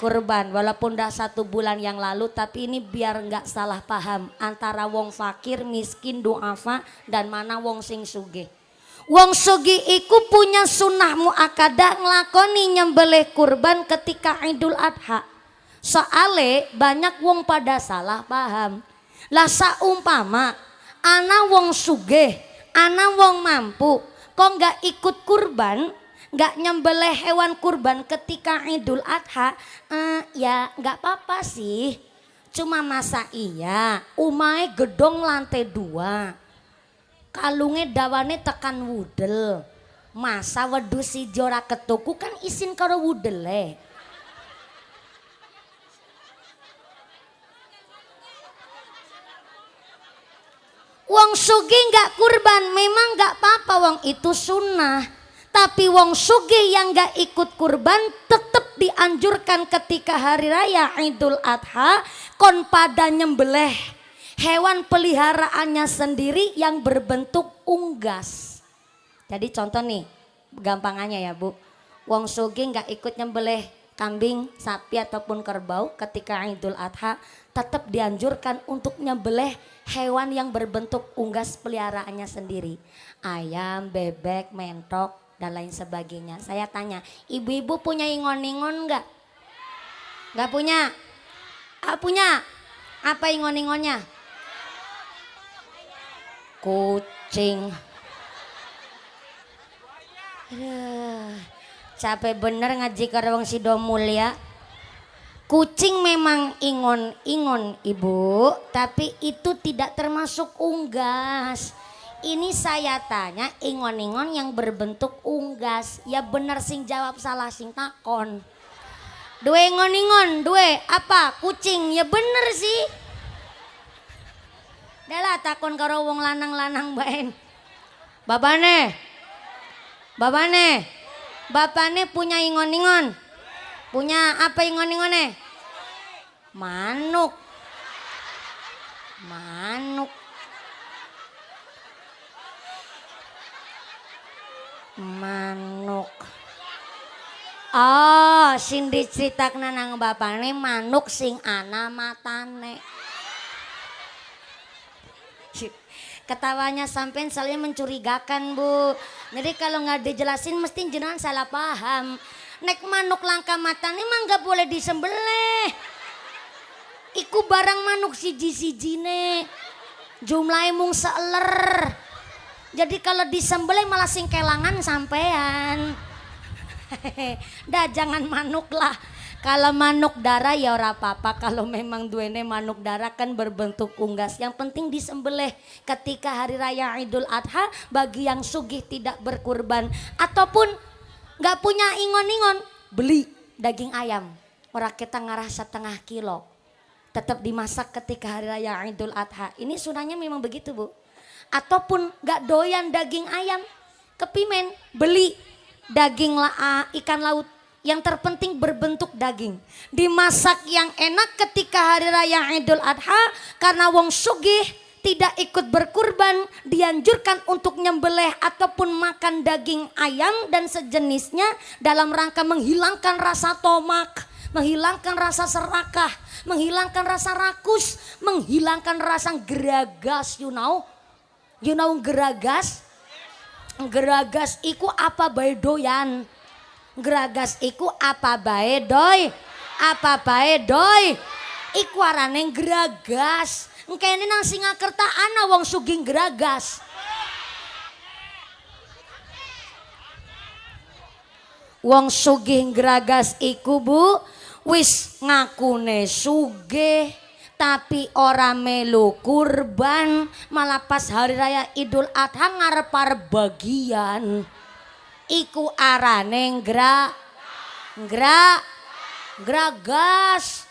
kurban, walaupun dah 1 bulan yang lalu, tapi ini biar nggak salah paham antara wong fakir, miskin, duafa dan mana wong sing sugih. Wong sugih iku punya sunnah muakkadah nglakoni nyembelih kurban ketika Idul Adha. Soale banyak wong pada salah paham. Lah saumpama ana wong sugih, ana wong mampu, kok nggak ikut kurban, nggak nyembelih hewan kurban ketika Idul Adha, ya nggak apa-apa sih. Cuma masa iya, umahe gedong lantai 2, kalunge dawane tekan wudel, masa wedhus si jora ketuku kan isin karo wudele. Wong sugih nggak kurban memang nggak apa-apa, wong itu sunnah. Tapi wong sugih yang nggak ikut kurban tetap dianjurkan ketika hari raya Idul Adha kon pada nyembelih hewan peliharaannya sendiri yang berbentuk unggas. Jadi contoh nih, gampangannya ya Bu, wong sugih nggak ikut nyembelih kambing, sapi ataupun kerbau ketika Idul Adha, tetap dianjurkan untuk nyembelih hewan yang berbentuk unggas peliharaannya sendiri. Ayam, bebek, mentok, dan lain sebagainya. Saya tanya, ibu-ibu punya ingon-ingon enggak? Enggak punya? Punya? Apa ingon-ingonnya? Kucing. Capek bener ngaji karo wong Sido Mulia. Kucing memang ingon-ingon ibu, tapi itu tidak termasuk unggas. Ini saya tanya ingon-ingon yang berbentuk unggas. Ya bener sing jawab, salah sing takon. Dua ingon-ingon, dua apa? Kucing, ya bener sih. Dalah takon karo wong lanang-lanang baen. Babane, bapane punya ingon-ingon. Punya apa ingon-ingone? Manuk. Oh, sing diceritakna nang bapane manuk sing ana matane. Ketawanya sampean selalu mencurigakan Bu. Jadi kalau nggak dijelasin mesti jenengan salah paham. Nek manuk langka matane mah nggak boleh disembelih. Iku barang manuk siji-sijine. Jumlahnya mung seeler. Jadi kalau disembelih malah sing kelangan sampean. Dah jangan manuk lah. Kalau manuk darah ya ora apa-apa. Kalau memang duene manuk darah kan berbentuk unggas. Yang penting disembelih ketika hari raya Idul Adha bagi yang sugih tidak berkurban. Ataupun nggak punya ingon-ingon, beli daging ayam. Orang kita ngarah 1,5 kilo. Tetap dimasak ketika hari raya Idul Adha. Ini sunahnya memang begitu Bu. Ataupun nggak doyan daging ayam, kepimen beli daging ikan laut. Yang terpenting berbentuk daging. Dimasak yang enak ketika hari raya Idul Adha. Karena wong sugih tidak ikut berkurban, dianjurkan untuk nyembelih ataupun makan daging ayam dan sejenisnya dalam rangka menghilangkan rasa tomak, menghilangkan rasa serakah, menghilangkan rasa rakus, menghilangkan rasa geragas. You know geragas? Geragas iku apa bae doyan. Geragas iku apa bae doy. Apa bae doy. Iku arane geragas. Engkene nang Singakerta ana wong sugih geragas. Wong sugih geragas iku Bu wis ngakune sugih tapi ora melu kurban, malah pas hari raya Idul Adha ngarep-arep bagian. Iku arane geragas.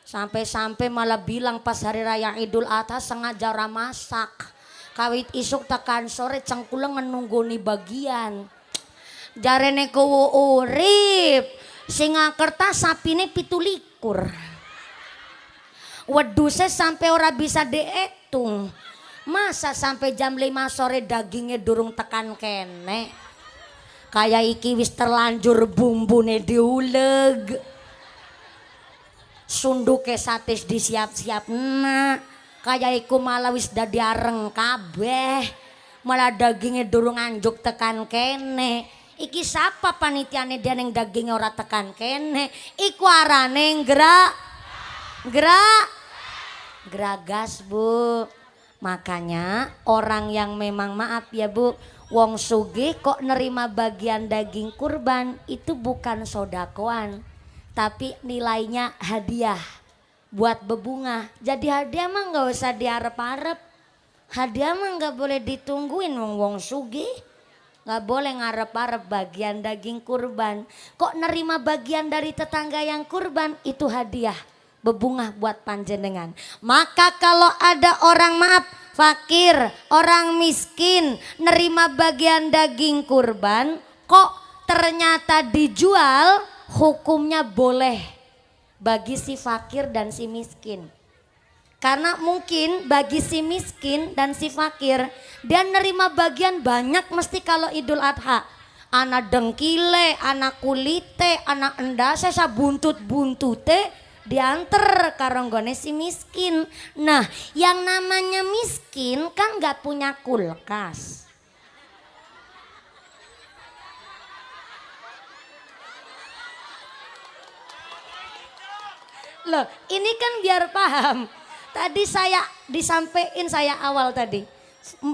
Sampai-sampai malah bilang pas hari raya Idul Adha sengaja ora masak. Kawit isuk tekan sore cengkula ngenunggoni bagian. Jarene kuwu urip, Singakerta sapine 17. Weduse sampai ora bisa diitung. Masa sampai jam 5 sore dagingnya durung tekan kene. Kayak iki wis terlanjur bumbune diuleg. Sunduke satis disiap-siap kayak iku malah wis dadi areng kabeh. Malah dagingnya durung anjuk tekan kene. Iki sapa panitiane dia neng dagingnya ora tekan kene. Iku arane Geragas Bu. Makanya orang yang memang maaf ya Bu, wong sugih kok nerima bagian daging kurban itu bukan sodakoan, tapi nilainya hadiah buat bebungah. Jadi hadiah mah nggak usah diarep-arep. Hadiah mah nggak boleh ditungguin wong sugih. Nggak boleh ngarep-arep bagian daging kurban. Kok nerima bagian dari tetangga yang kurban itu hadiah bebungah buat panjenengan. Maka kalau ada orang maaf fakir, orang miskin nerima bagian daging kurban kok ternyata dijual, hukumnya boleh bagi si fakir dan si miskin. Karena mungkin bagi si miskin dan si fakir dia nerima bagian banyak mesti kalau Idul Adha. Anak dengkile, anak kulite, anak endase sa buntut-buntute diantar karonggone si miskin. Nah yang namanya miskin kan gak punya kulkas. Loh ini kan biar paham. Tadi saya disampaikan saya awal tadi.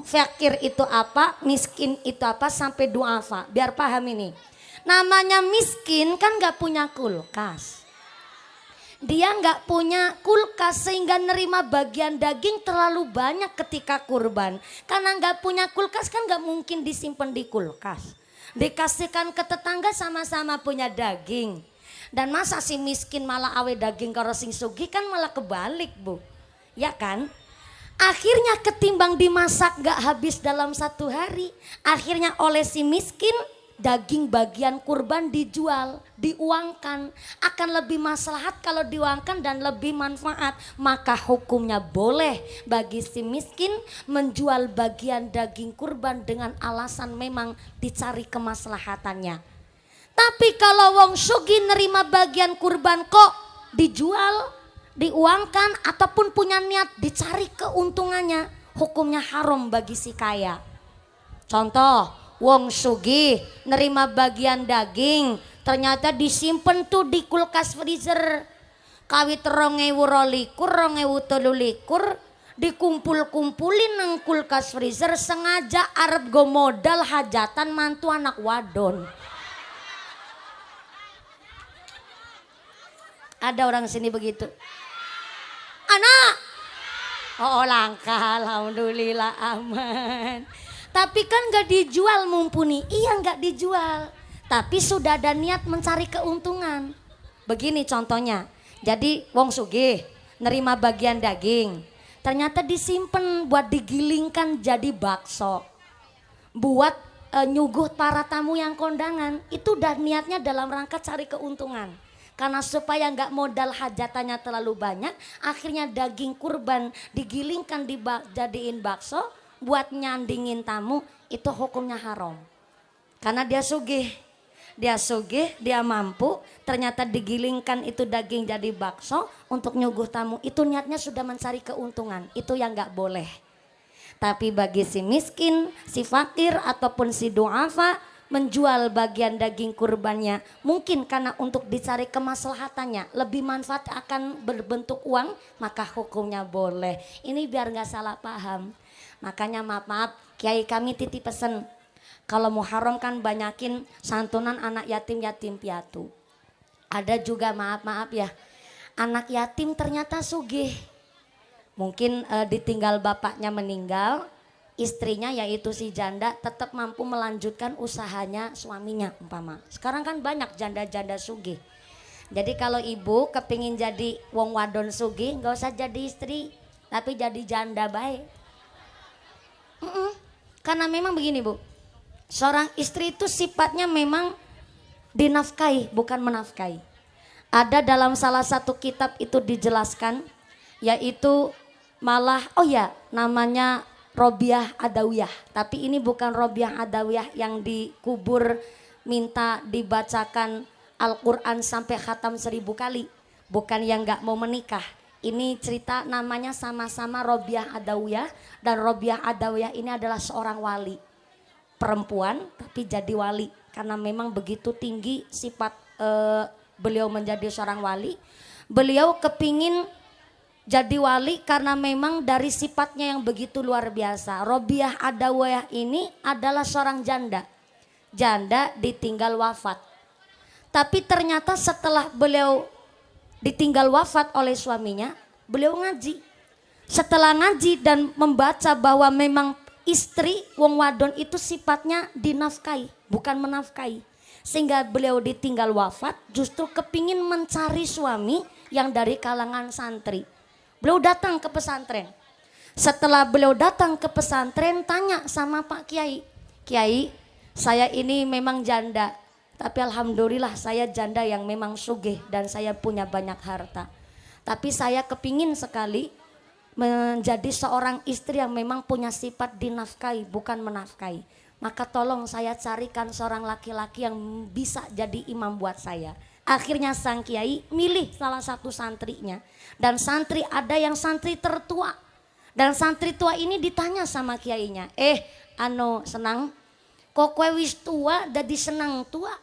Fakir itu apa, miskin itu apa sampai duafa. Biar paham ini. Namanya miskin kan gak punya kulkas. Dia nggak punya kulkas sehingga nerima bagian daging terlalu banyak ketika kurban. Karena nggak punya kulkas kan nggak mungkin disimpan di kulkas. Dikasihkan ke tetangga sama-sama punya daging. Dan masa si miskin malah awe daging karo sing sugih kan malah kebalik Bu. Ya kan? Akhirnya ketimbang dimasak nggak habis dalam 1 hari. Akhirnya oleh si miskin daging bagian kurban dijual, diuangkan. Akan lebih maslahat kalau diuangkan dan lebih manfaat. Maka hukumnya boleh bagi si miskin menjual bagian daging kurban dengan alasan memang dicari kemaslahatannya. Tapi kalau wong sugih nerima bagian kurban kok dijual, diuangkan ataupun punya niat dicari keuntungannya, hukumnya haram bagi si kaya. Contoh, wong sugih nerima bagian daging ternyata disimpen tuh di kulkas freezer kawit 2022 2023 dikumpul-kumpulin nang kulkas freezer sengaja arep go modal hajatan mantu anak wadon. Ada orang sini begitu. Anak, oh langka, alhamdulillah aman. Tapi kan gak dijual mumpuni. Iya gak dijual. Tapi sudah ada niat mencari keuntungan. Begini contohnya. Jadi wong sugih nerima bagian daging. Ternyata disimpan buat digilingkan jadi bakso. Buat nyuguh para tamu yang kondangan. Itu udah niatnya dalam rangka cari keuntungan. Karena supaya nggak modal hajatannya terlalu banyak. Akhirnya daging kurban digilingkan dijadiin bakso. Buat nyandingin tamu itu hukumnya haram. Karena dia sugih, dia mampu, ternyata digilingkan itu daging jadi bakso untuk nyuguh tamu. Itu niatnya sudah mencari keuntungan, itu yang gak boleh. Tapi bagi si miskin, si fakir ataupun si duafa menjual bagian daging kurbannya mungkin karena untuk dicari kemaslahatannya lebih manfaat akan berbentuk uang, maka hukumnya boleh. Ini biar gak salah paham. Makanya maaf, kiai kami titip pesen. Kalau Muharram kan banyakin santunan anak yatim piatu. Ada juga maaf ya, anak yatim ternyata sugih. Mungkin ditinggal bapaknya meninggal, istrinya yaitu si janda tetap mampu melanjutkan usahanya suaminya umpama. Sekarang kan banyak janda-janda sugih. Jadi kalau ibu kepingin jadi wong wadon sugih, nggak usah jadi istri, tapi jadi janda baik. Karena memang begini Bu, seorang istri itu sifatnya memang dinafkahi bukan menafkahi. Ada dalam salah satu kitab itu dijelaskan, yaitu malah namanya Robiah Adawiyah. Tapi ini bukan Robiah Adawiyah yang dikubur minta dibacakan Al-Quran sampai khatam 1000 kali. Bukan yang gak mau menikah. Ini cerita namanya sama-sama Robiah Adawiyah. Dan Robiah Adawiyah ini adalah seorang wali. Perempuan tapi jadi wali. Karena memang begitu tinggi sifat beliau menjadi seorang wali. Beliau kepingin jadi wali karena memang dari sifatnya yang begitu luar biasa. Robiah Adawiyah ini adalah seorang janda. Janda ditinggal wafat. Tapi ternyata setelah beliau ditinggal wafat oleh suaminya, beliau ngaji. Setelah ngaji dan membaca bahwa memang istri wong wadon itu sifatnya dinafkahi, bukan menafkahi. Sehingga beliau ditinggal wafat justru kepingin mencari suami yang dari kalangan santri. Beliau datang ke pesantren. Setelah beliau datang ke pesantren, tanya sama Pak Kiai. Kiai, saya ini memang janda. Tapi alhamdulillah saya janda yang memang sugih dan saya punya banyak harta. Tapi saya kepingin sekali menjadi seorang istri yang memang punya sifat dinafkahi, bukan menafkahi. Maka tolong saya carikan seorang laki-laki yang bisa jadi imam buat saya. Akhirnya sang kiai milih salah satu santrinya. Dan santri ada yang santri tertua. Dan santri tua ini ditanya sama kiainya. Senang? Kok kowe wis tua jadi senang tua?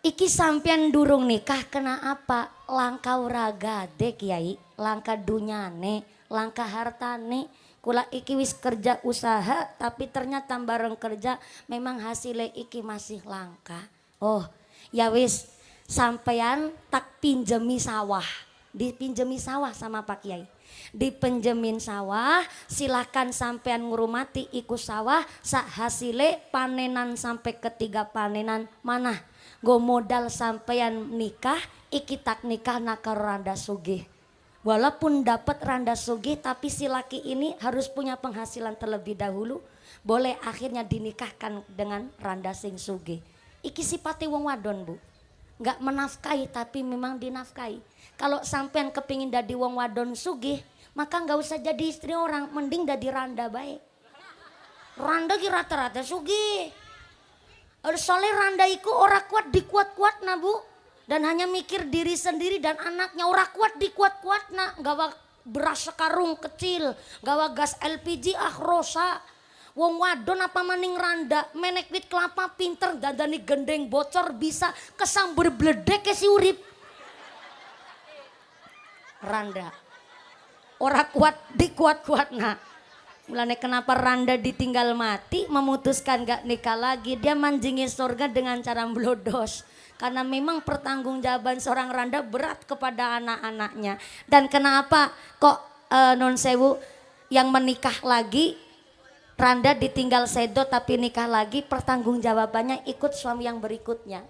Iki sampean durung nikah kena apa? Langka ora gade kiai, langka dunyane, langka hartane. Kula iki wis kerja usaha tapi ternyata bareng kerja memang hasilnya iki masih langka. Oh, ya wis sampean tak pinjemi sawah. Dipinjemi sawah sama Pak Kiai. Dipinjemin sawah, silakan sampean ngurumati iku sawah, sak hasile panenan sampai ketiga panenan mana? Go modal sampean nikah, iki tak nikah nakar randa sugih. Walaupun dapat randa sugih tapi si laki ini harus punya penghasilan terlebih dahulu. Boleh akhirnya dinikahkan dengan randa sing sugih. Iki sipati wong wadon bu. Nggak menafkahi tapi memang dinafkahi. Kalau sampean kepingin dadi wong wadon sugih, maka nggak usah jadi istri orang, mending dadi randa baik. Randa ki rata-rata sugih. Soalnya randa iku ora kuat dikuat-kuat na bu. Dan hanya mikir diri sendiri dan anaknya, ora kuat dikuat-kuat na. Gawa beras sekarung kecil, gawa gas LPG rosa. Wong wadon apa maning randa, menek wit kelapa pinter dandani gendeng bocor bisa kesamber bledek ke si urip. Randa ora kuat dikuat-kuat nah. Mulane kenapa randa ditinggal mati, memutuskan gak nikah lagi, dia manjingi surga dengan cara blodos. Karena memang pertanggungjawaban seorang randa berat kepada anak-anaknya. Dan kenapa kok non sewu yang menikah lagi, randa ditinggal sedo tapi nikah lagi, pertanggungjawabannya ikut suami yang berikutnya.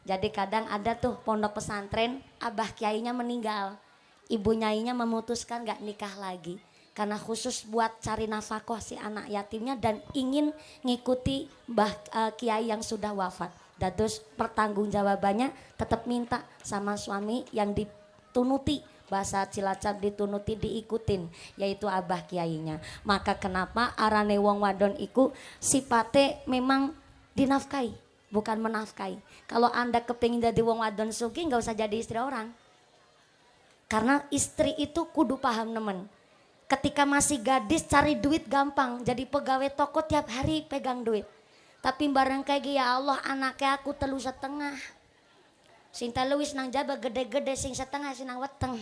Jadi kadang ada tuh pondok pesantren, abah kiainya meninggal, ibu nyainya memutuskan gak nikah lagi. Karena khusus buat cari nafkah si anak yatimnya dan ingin ngikuti mbah kiai yang sudah wafat. Dan terus pertanggungjawabannya tetap minta sama suami yang ditunuti, bahasa Cilacap ditunuti diikutin, yaitu abah kiainya. Maka kenapa arane wong wadon iku sipate memang dinafkahi, bukan menafkahi. Kalau Anda kepingin jadi wong wadon sugih nggak usah jadi istri orang. Karena istri itu kudu paham nemen. Ketika masih gadis cari duit gampang, jadi pegawai toko tiap hari pegang duit. Tapi bareng kayak ya Allah anaknya aku 3,5. Sing telu wis nang jaba gede-gede, sing setengah sing nang weteng.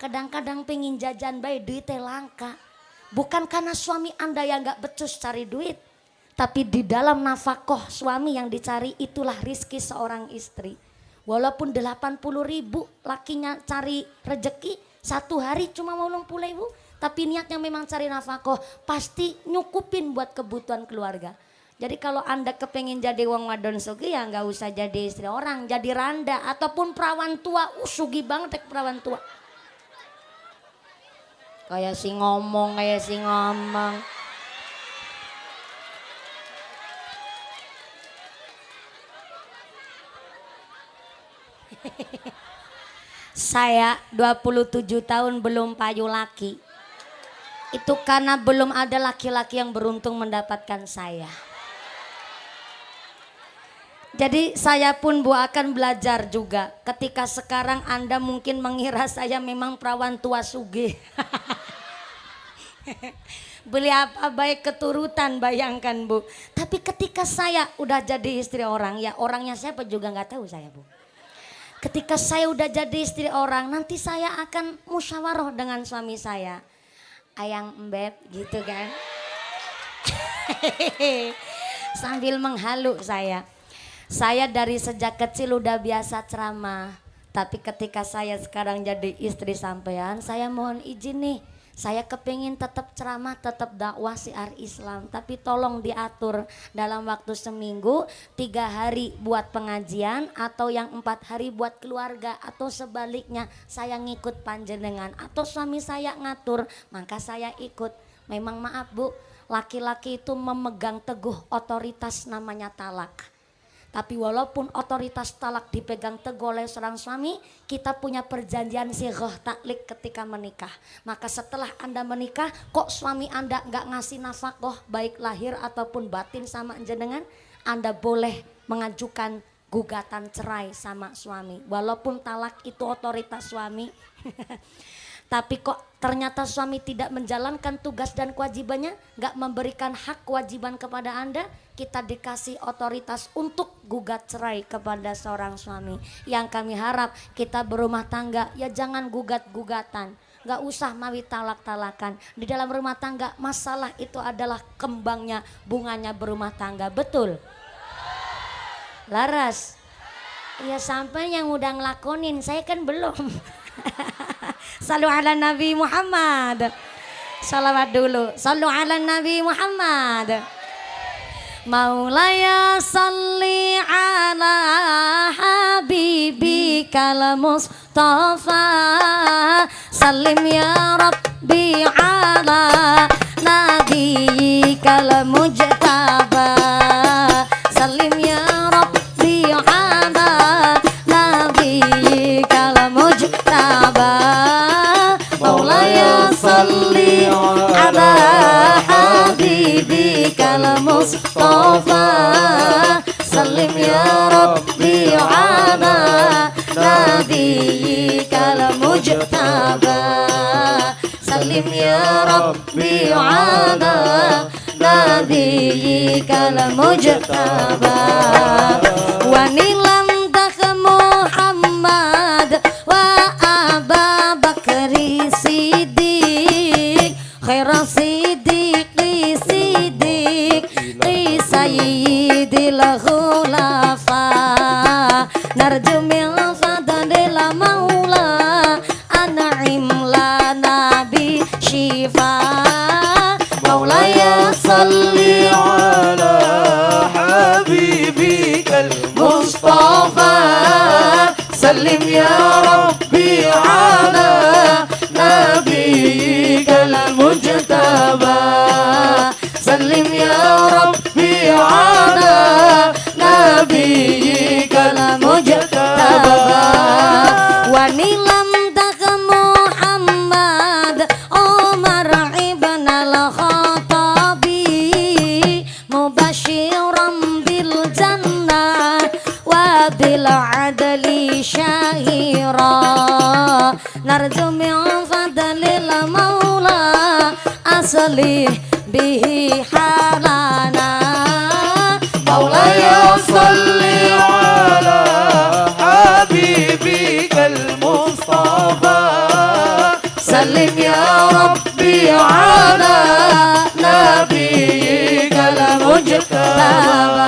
Kadang-kadang pengen jajan bae duitnya langka. Bukan karena suami Anda yang gak becus cari duit. Tapi di dalam nafkah suami yang dicari itulah rizki seorang istri. Walaupun 80.000 lakinya cari rejeki, satu hari cuma mau 80.000, tapi niatnya memang cari nafkah, pasti nyukupin buat kebutuhan keluarga. Jadi kalau Anda kepengen jadi wong wadon sugih ya nggak usah jadi istri orang, jadi randa ataupun perawan tua. Sugih banget perawan tua. Kayak si ngomong. Saya 27 tahun belum payu laki. Itu karena belum ada laki-laki yang beruntung mendapatkan saya. Jadi saya pun Bu akan belajar juga. Ketika sekarang Anda mungkin mengira saya memang perawan tua sugih. Beli apa baik keturutan, bayangkan Bu. Tapi ketika saya udah jadi istri orang, ya orangnya siapa juga nggak tahu saya Bu. ketika saya udah jadi istri orang, nanti saya akan musyawarah dengan suami saya. Ayang embeb gitu kan. Sambil menghalu saya. Saya dari sejak kecil udah biasa ceramah. Tapi ketika saya sekarang jadi istri sampean, saya mohon izin nih. Saya kepingin tetap ceramah, tetap dakwah siar Islam. Tapi tolong diatur dalam waktu seminggu 3 hari buat pengajian atau yang 4 hari buat keluarga. Atau sebaliknya saya ngikut panjenengan atau suami saya ngatur maka saya ikut. Memang maaf Bu, laki-laki itu memegang teguh otoritas namanya talak. Tapi walaupun otoritas talak dipegang teguh oleh seorang suami, kita punya perjanjian sighah taklik ketika menikah. Maka setelah Anda menikah, kok suami Anda nggak ngasih nafkah baik lahir ataupun batin sama jenengan, Anda boleh mengajukan gugatan cerai sama suami. Walaupun talak itu otoritas suami. Tapi kok ternyata suami tidak menjalankan tugas dan kewajibannya, gak memberikan hak kewajiban kepada Anda, kita dikasih otoritas untuk gugat cerai kepada seorang suami. Yang kami harap kita berumah tangga ya jangan gugat-gugatan, gak usah mawi talak-talakan. Di dalam rumah tangga masalah itu adalah kembangnya, bunganya berumah tangga, betul? Laras? Ya sampai yang udah ngelakonin, saya kan belum. Salu ala Nabi Muhammad. Salawat dulu. Salu ala Nabi Muhammad. Maulaya salli ala habibikal Mustafa. Salim ya Rabbi ala nabiyikal mujtaba. Salim ya Rabbi ala nabiyikal mujtaba. Maulaya salli ala habibikal Mustafa. Salim ya Rabbi ala nabiyikal mujtaba. Salim ya Rabbi ala nabiyikal mujtaba. Wa nilam dak Muhammad wa Aba Bakri Siddiq khaira siddiq li siddiq li sayyidil khulafa. Narju min fadlil maula an'im lana bi shifa. Maulaya salli ala habibikal Mustafa. Salim ya Rabbi ala nabiyikal mujtaba. Salim ya Rabbi ala nabiyikal mujtaba. Wa nilam dak Muhammad Umar ibn al-Khattabi mubashiran bil jannah wa bil adli syahira. Narju min fadlil maula aslih bihi halana. Maulaya salli ala habibikal Mustafa. Salim ya Rabbi ala nabiyikal mujtaba.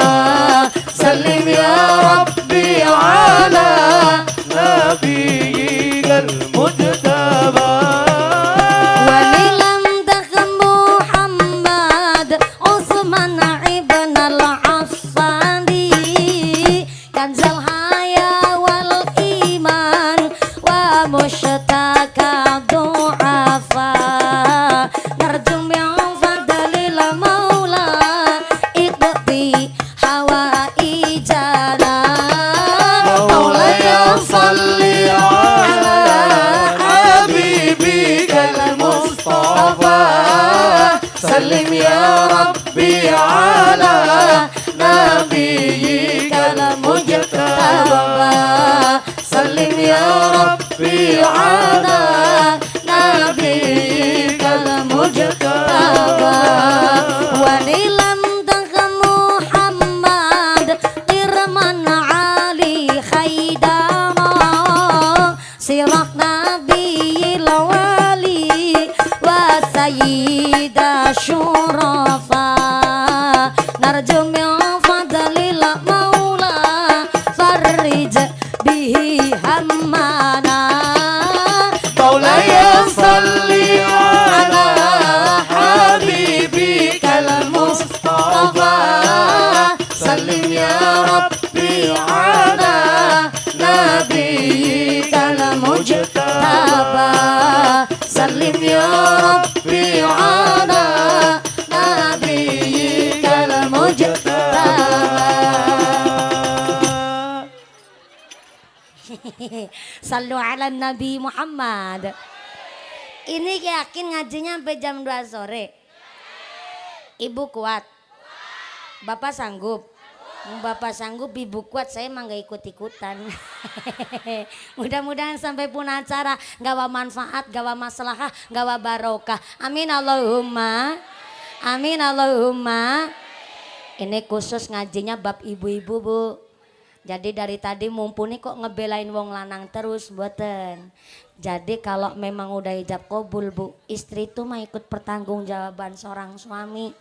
Salim ya Rabbi ala nabiyikal mujtaba. Wa nilam dak Muhammad Utsman ibn al-Affani kanzal haya wal iman wa mushtaka du'afa. Narju min fadlil maula iqdi hawaijana. Maulaya salli ala habibikal Mustafa. Salim ya Rabbi ala nabiyikal mujtaba. Salim ya Rabbi ala nabiyikal mujtaba. Wa nilam dak Muhammad Irman Ali Khaydara syurafa narju min fadlil maula farrij bihi hammana Maulaya salli ala habibikal Mustafa Sallim ya Rabbi ala nabiyyikal mujtaba Sallim ya Rabbi ala nabiyyikal mujtaba Sallu ala Nabi Muhammad. Ini yakin ngajinya sampai jam 2 sore? Ibu kuat? Bapak sanggup? Bapak sanggup, ibu kuat, saya emang gak ikut-ikutan. Mudah-mudahan sampai pun acara gawa manfaat, gawa maslahah, gawa barokah. Amin Allahumma. Amin Allahumma. Ini khusus ngajinya bab ibu-ibu, Bu. Jadi dari tadi mumpuni kok ngebelain wong lanang terus, mboten. Jadi kalau memang udah ijab kabul, Bu, istri itu mah ikut pertanggungjawaban seorang suami.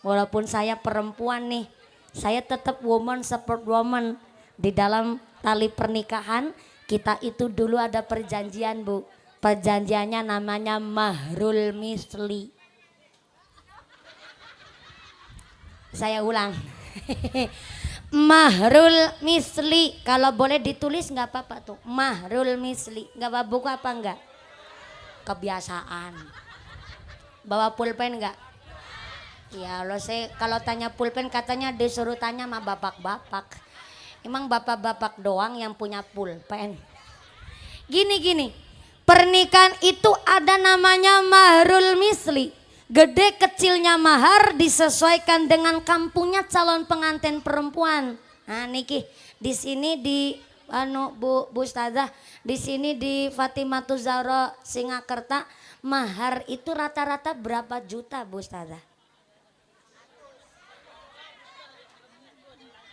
Walaupun saya perempuan nih, saya tetap woman support woman. Di dalam tali pernikahan kita itu dulu ada perjanjian, Bu. Perjanjiannya namanya mahrul misli. Saya ulang. Mahrul misli, kalau boleh ditulis nggak apa-apa tuh. Mahrul misli, nggak bawa buku apa enggak? Kebiasaan. Bawa pulpen nggak? Ya Allah, saya kalau tanya pulpen katanya disuruh tanya sama bapak-bapak. Emang bapak-bapak doang yang punya pulpen? Gini, pernikahan itu ada namanya mahrul misli. Gede kecilnya mahar disesuaikan dengan kampungnya calon pengantin perempuan. Nah niki di sini di Bu Ustazah, di sini di Fatimatu Zahra Singakerta mahar itu rata-rata berapa juta, Bu Ustazah?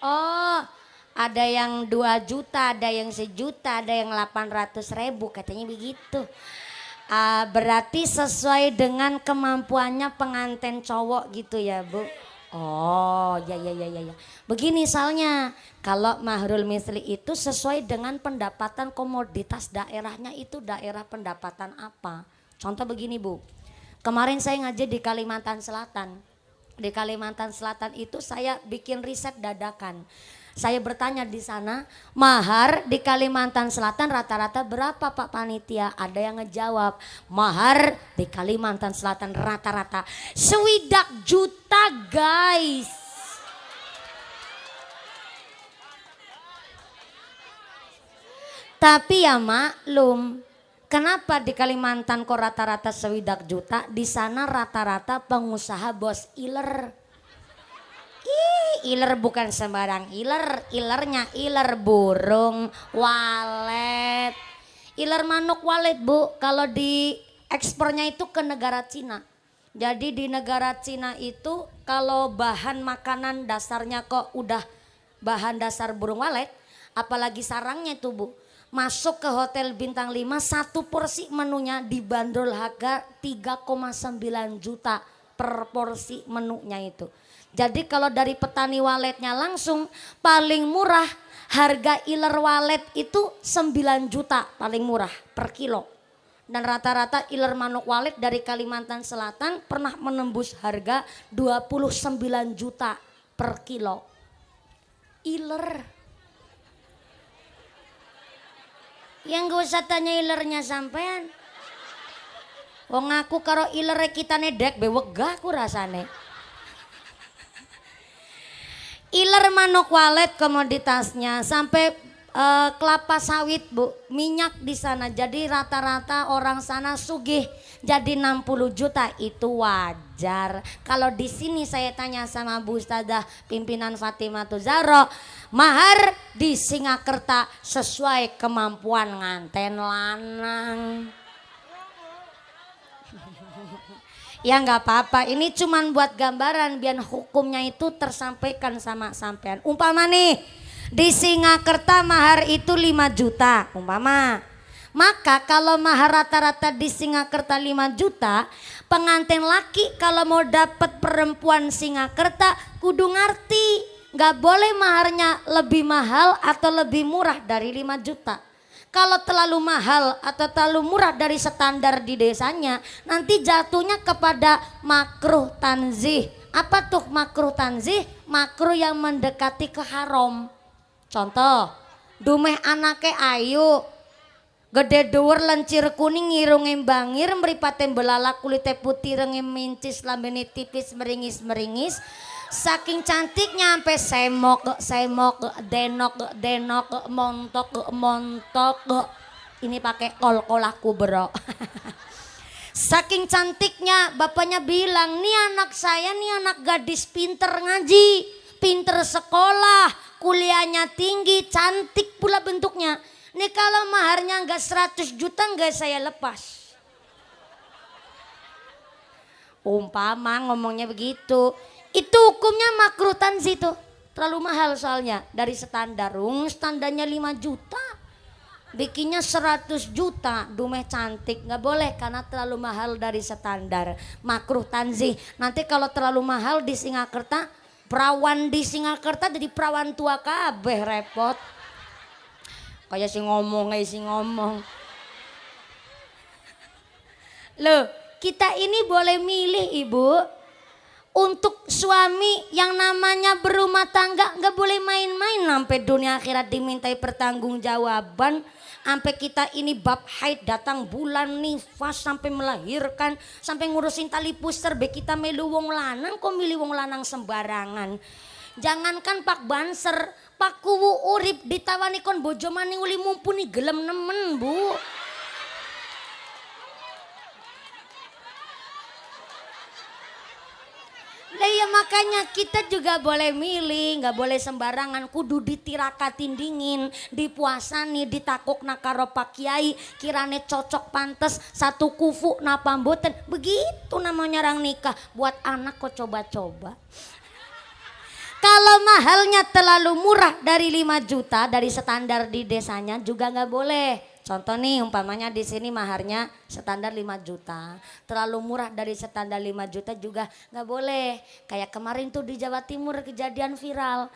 Oh, ada yang 2 juta, ada yang 1 juta, ada yang 800.000 katanya begitu. Berarti sesuai dengan kemampuannya pengantin cowok gitu ya, Bu. Oh ya. Begini soalnya, kalau mahrul misli itu sesuai dengan pendapatan komoditas daerahnya, itu daerah pendapatan apa. Contoh begini, Bu. Kemarin saya ngaji di Kalimantan Selatan. Di Kalimantan Selatan itu saya bikin riset dadakan. Saya bertanya di sana, mahar di Kalimantan Selatan rata-rata berapa Pak Panitia? Ada yang ngejawab, mahar di Kalimantan Selatan rata-rata 20 juta guys. Tapi ya maklum, kenapa di Kalimantan kok rata-rata 20 juta? Di sana rata-rata pengusaha bos iler. Iler bukan sembarang iler, ilernya iler burung, walet. Iler manuk walet, Bu, kalau di ekspornya itu ke negara Cina. Jadi di negara Cina itu kalau bahan makanan dasarnya kok udah bahan dasar burung walet, apalagi sarangnya itu, Bu. Masuk ke hotel bintang 5, 1 porsi menunya dibanderol harga 3,9 juta per porsi menunya itu. Jadi kalau dari petani waletnya langsung paling murah harga iler walet itu 9 juta paling murah per kilo. Dan rata-rata iler manuk walet dari Kalimantan Selatan pernah menembus harga 29 juta per kilo. Iler. Yang gak usah tanya ilernya sampean. Wong aku karo ilere kitane dek be wegah ku rasane. Iler manuk walet komoditasnya sampai kelapa sawit, Bu, minyak di sana. Jadi rata-rata orang sana sugih. Jadi 60 juta itu wajar. Kalau di sini saya tanya sama Bu Ustazah pimpinan Fatimatu Zahra, mahar di Singakerta sesuai kemampuan nganten lanang. Ya nggak apa-apa, ini cuman buat gambaran biar hukumnya itu tersampaikan sama sampean. Umpama nih di Singakerta mahar itu 5 juta umpama. Maka kalau mahar rata-rata di Singakerta 5 juta, pengantin laki kalau mau dapat perempuan Singakerta kudu ngerti, nggak boleh maharnya lebih mahal atau lebih murah dari 5 juta. Kalau terlalu mahal atau terlalu murah dari standar di desanya, nanti jatuhnya kepada makruh tanzih. Apa tuh makruh tanzih? Makruh yang mendekati ke haram. Contoh, dumeh anake ayu, gede dhuwur lencir kuning ngirunge bangir mripaten belalak kulite putih renge mincis lambene tipis meringis-meringis. Saking cantiknya sampai semok, denok, montok. Ini pakai kol aku bro. Saking cantiknya bapaknya bilang, nih anak saya nih anak gadis pinter ngaji, pinter sekolah, kuliahnya tinggi, cantik pula bentuknya. Nih kalau maharnya enggak 100 juta enggak saya lepas. Umpama ngomongnya begitu. Itu hukumnya makruh tanzih tuh. Terlalu mahal soalnya dari standar. Standarnya 5 juta. Bikinnya 100 juta. Dumeh cantik. Gak boleh karena terlalu mahal dari standar. Makruh tanzih. Nanti kalau terlalu mahal di Singakerta, perawan di Singakerta jadi perawan tua kabeh repot. Kayak si ngomong. Loh, kita ini boleh milih ibu. Untuk suami yang namanya berumah tangga nggak boleh main-main sampai dunia akhirat dimintai pertanggungjawaban. Sampai kita ini bab haid datang bulan nifas sampai melahirkan, sampai ngurusin tali pusar be kita melu wong lanang kok milih wong lanang sembarangan. Jangankan Pak Banser, Pak Kuwu urip ditawani kon bojo maning uli mumpuni gelem nemen, Bu. Lah ya makanya kita juga boleh milih, nggak boleh sembarangan, kudu ditirakatin dingin, dipuasani, ditakuk nakaro Pak Kiai, kirane cocok pantes satu kufu napa mboten. Begitu namanya orang nikah, buat anak kok coba-coba. Kalau mahalnya terlalu murah dari 5 juta dari standar di desanya juga nggak boleh. Contoh nih umpamanya di sini maharnya standar 5 juta. Terlalu murah dari standar 5 juta juga nggak boleh. Kayak kemarin tuh di Jawa Timur kejadian viral.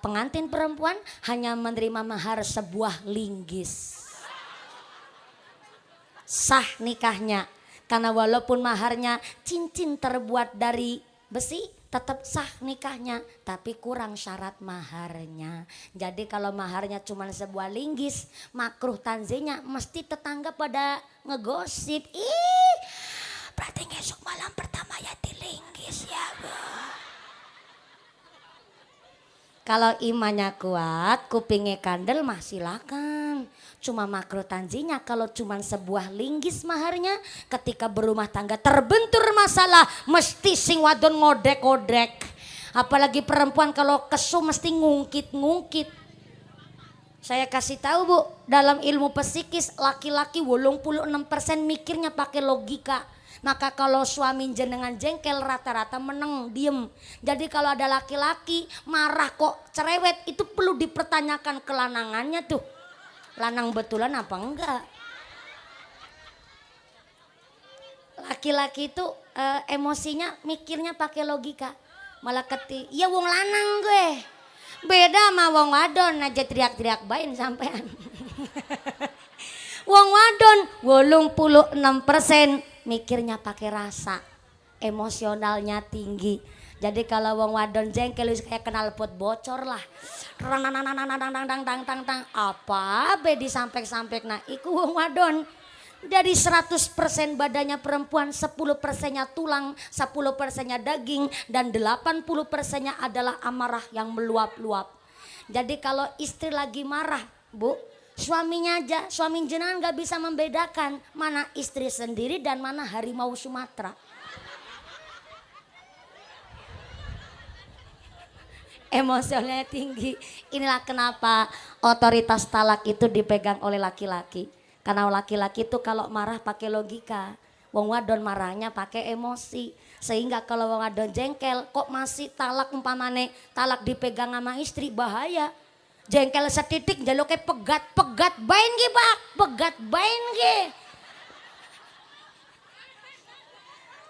Pengantin perempuan hanya menerima mahar sebuah linggis. Sah nikahnya. Karena walaupun maharnya cincin terbuat dari besi, tetap sah nikahnya, tapi kurang syarat maharnya. Jadi kalau maharnya cuma sebuah linggis, makruh tanzihnya mesti tetangga pada ngegosip. Ih, berarti ngesuk malam pertama ya di linggis ya, Bu. Kalau imannya kuat, kupingnya kandel mah silakan. Cuma makruh tanzihnya kalau cuma sebuah linggis maharnya, ketika berumah tangga terbentur masalah mesti sing wadon ngodek-ngodek. Apalagi perempuan kalau kesu mesti ngungkit-ngungkit. Saya kasih tahu Bu, dalam ilmu psikis laki-laki 86% mikirnya pakai logika. Maka kalau suami jenengan jengkel rata-rata meneng diem. Jadi kalau ada laki-laki marah kok cerewet itu perlu dipertanyakan kelanangannya tuh. Lanang betulan apa enggak? Laki-laki itu emosinya mikirnya pakai logika. Malah ya wong lanang gue. Beda sama wong wadon aja teriak-teriak bain sampean. Wong wadon 86% mikirnya pakai rasa, emosionalnya tinggi. Jadi kalau wong wadon jengkel kayak kenal pot bocor lah. Apa be disampek-sampek nah iku wong wadon. Dari 100% badannya perempuan 10%-nya tulang, 10%-nya daging dan 80%-nya adalah amarah yang meluap-luap. Jadi kalau istri lagi marah, Bu, suaminya aja, suami jenengan gak bisa membedakan mana istri sendiri dan mana harimau Sumatera. Emosionalnya tinggi. Inilah kenapa otoritas talak itu dipegang oleh laki-laki. Karena laki-laki itu kalau marah pakai logika. Wong wadon marahnya pakai emosi. Sehingga kalau wong wadon jengkel kok masih talak umpamane talak dipegang sama istri bahaya. Jengkel setitik jaluknya pegat bain ge Pak, pegat bain ge.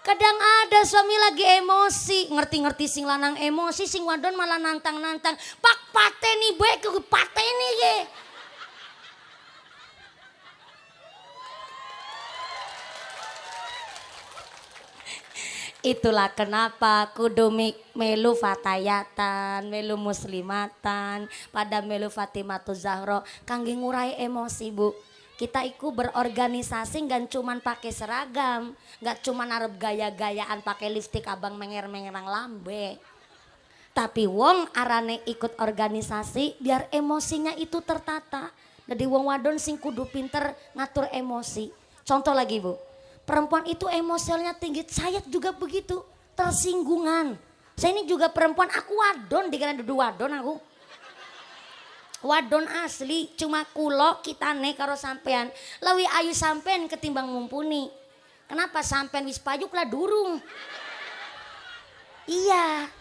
Kadang ada suami lagi emosi, ngerti-ngerti sing lanang emosi, sing wadon malah nantang-nantang. Pak pateni bae ke pateni ye. Itulah kenapa kudu melu fatayatan, melu muslimatan, pada melu Fatimatuz Zahra kangge ngurai emosi, Bu. Kita iku berorganisasi nggak cuman pakai seragam, nggak cuman arep gaya-gayaan pakai lipstik abang menger-mengerang lambe. Tapi wong arane ikut organisasi biar emosinya itu tertata. Jadi wong wadon sing kudu pinter ngatur emosi. Contoh lagi, Bu. Perempuan itu emosialnya tinggi, saya juga begitu, tersinggungan. Saya ini juga perempuan, aku wadon, dikira dudu wadon aku. Wadon asli, cuma kulo kita nih karo sampean. Lewi ayu sampean ketimbang mumpuni. Kenapa sampean wis payuk lah durung? Iya,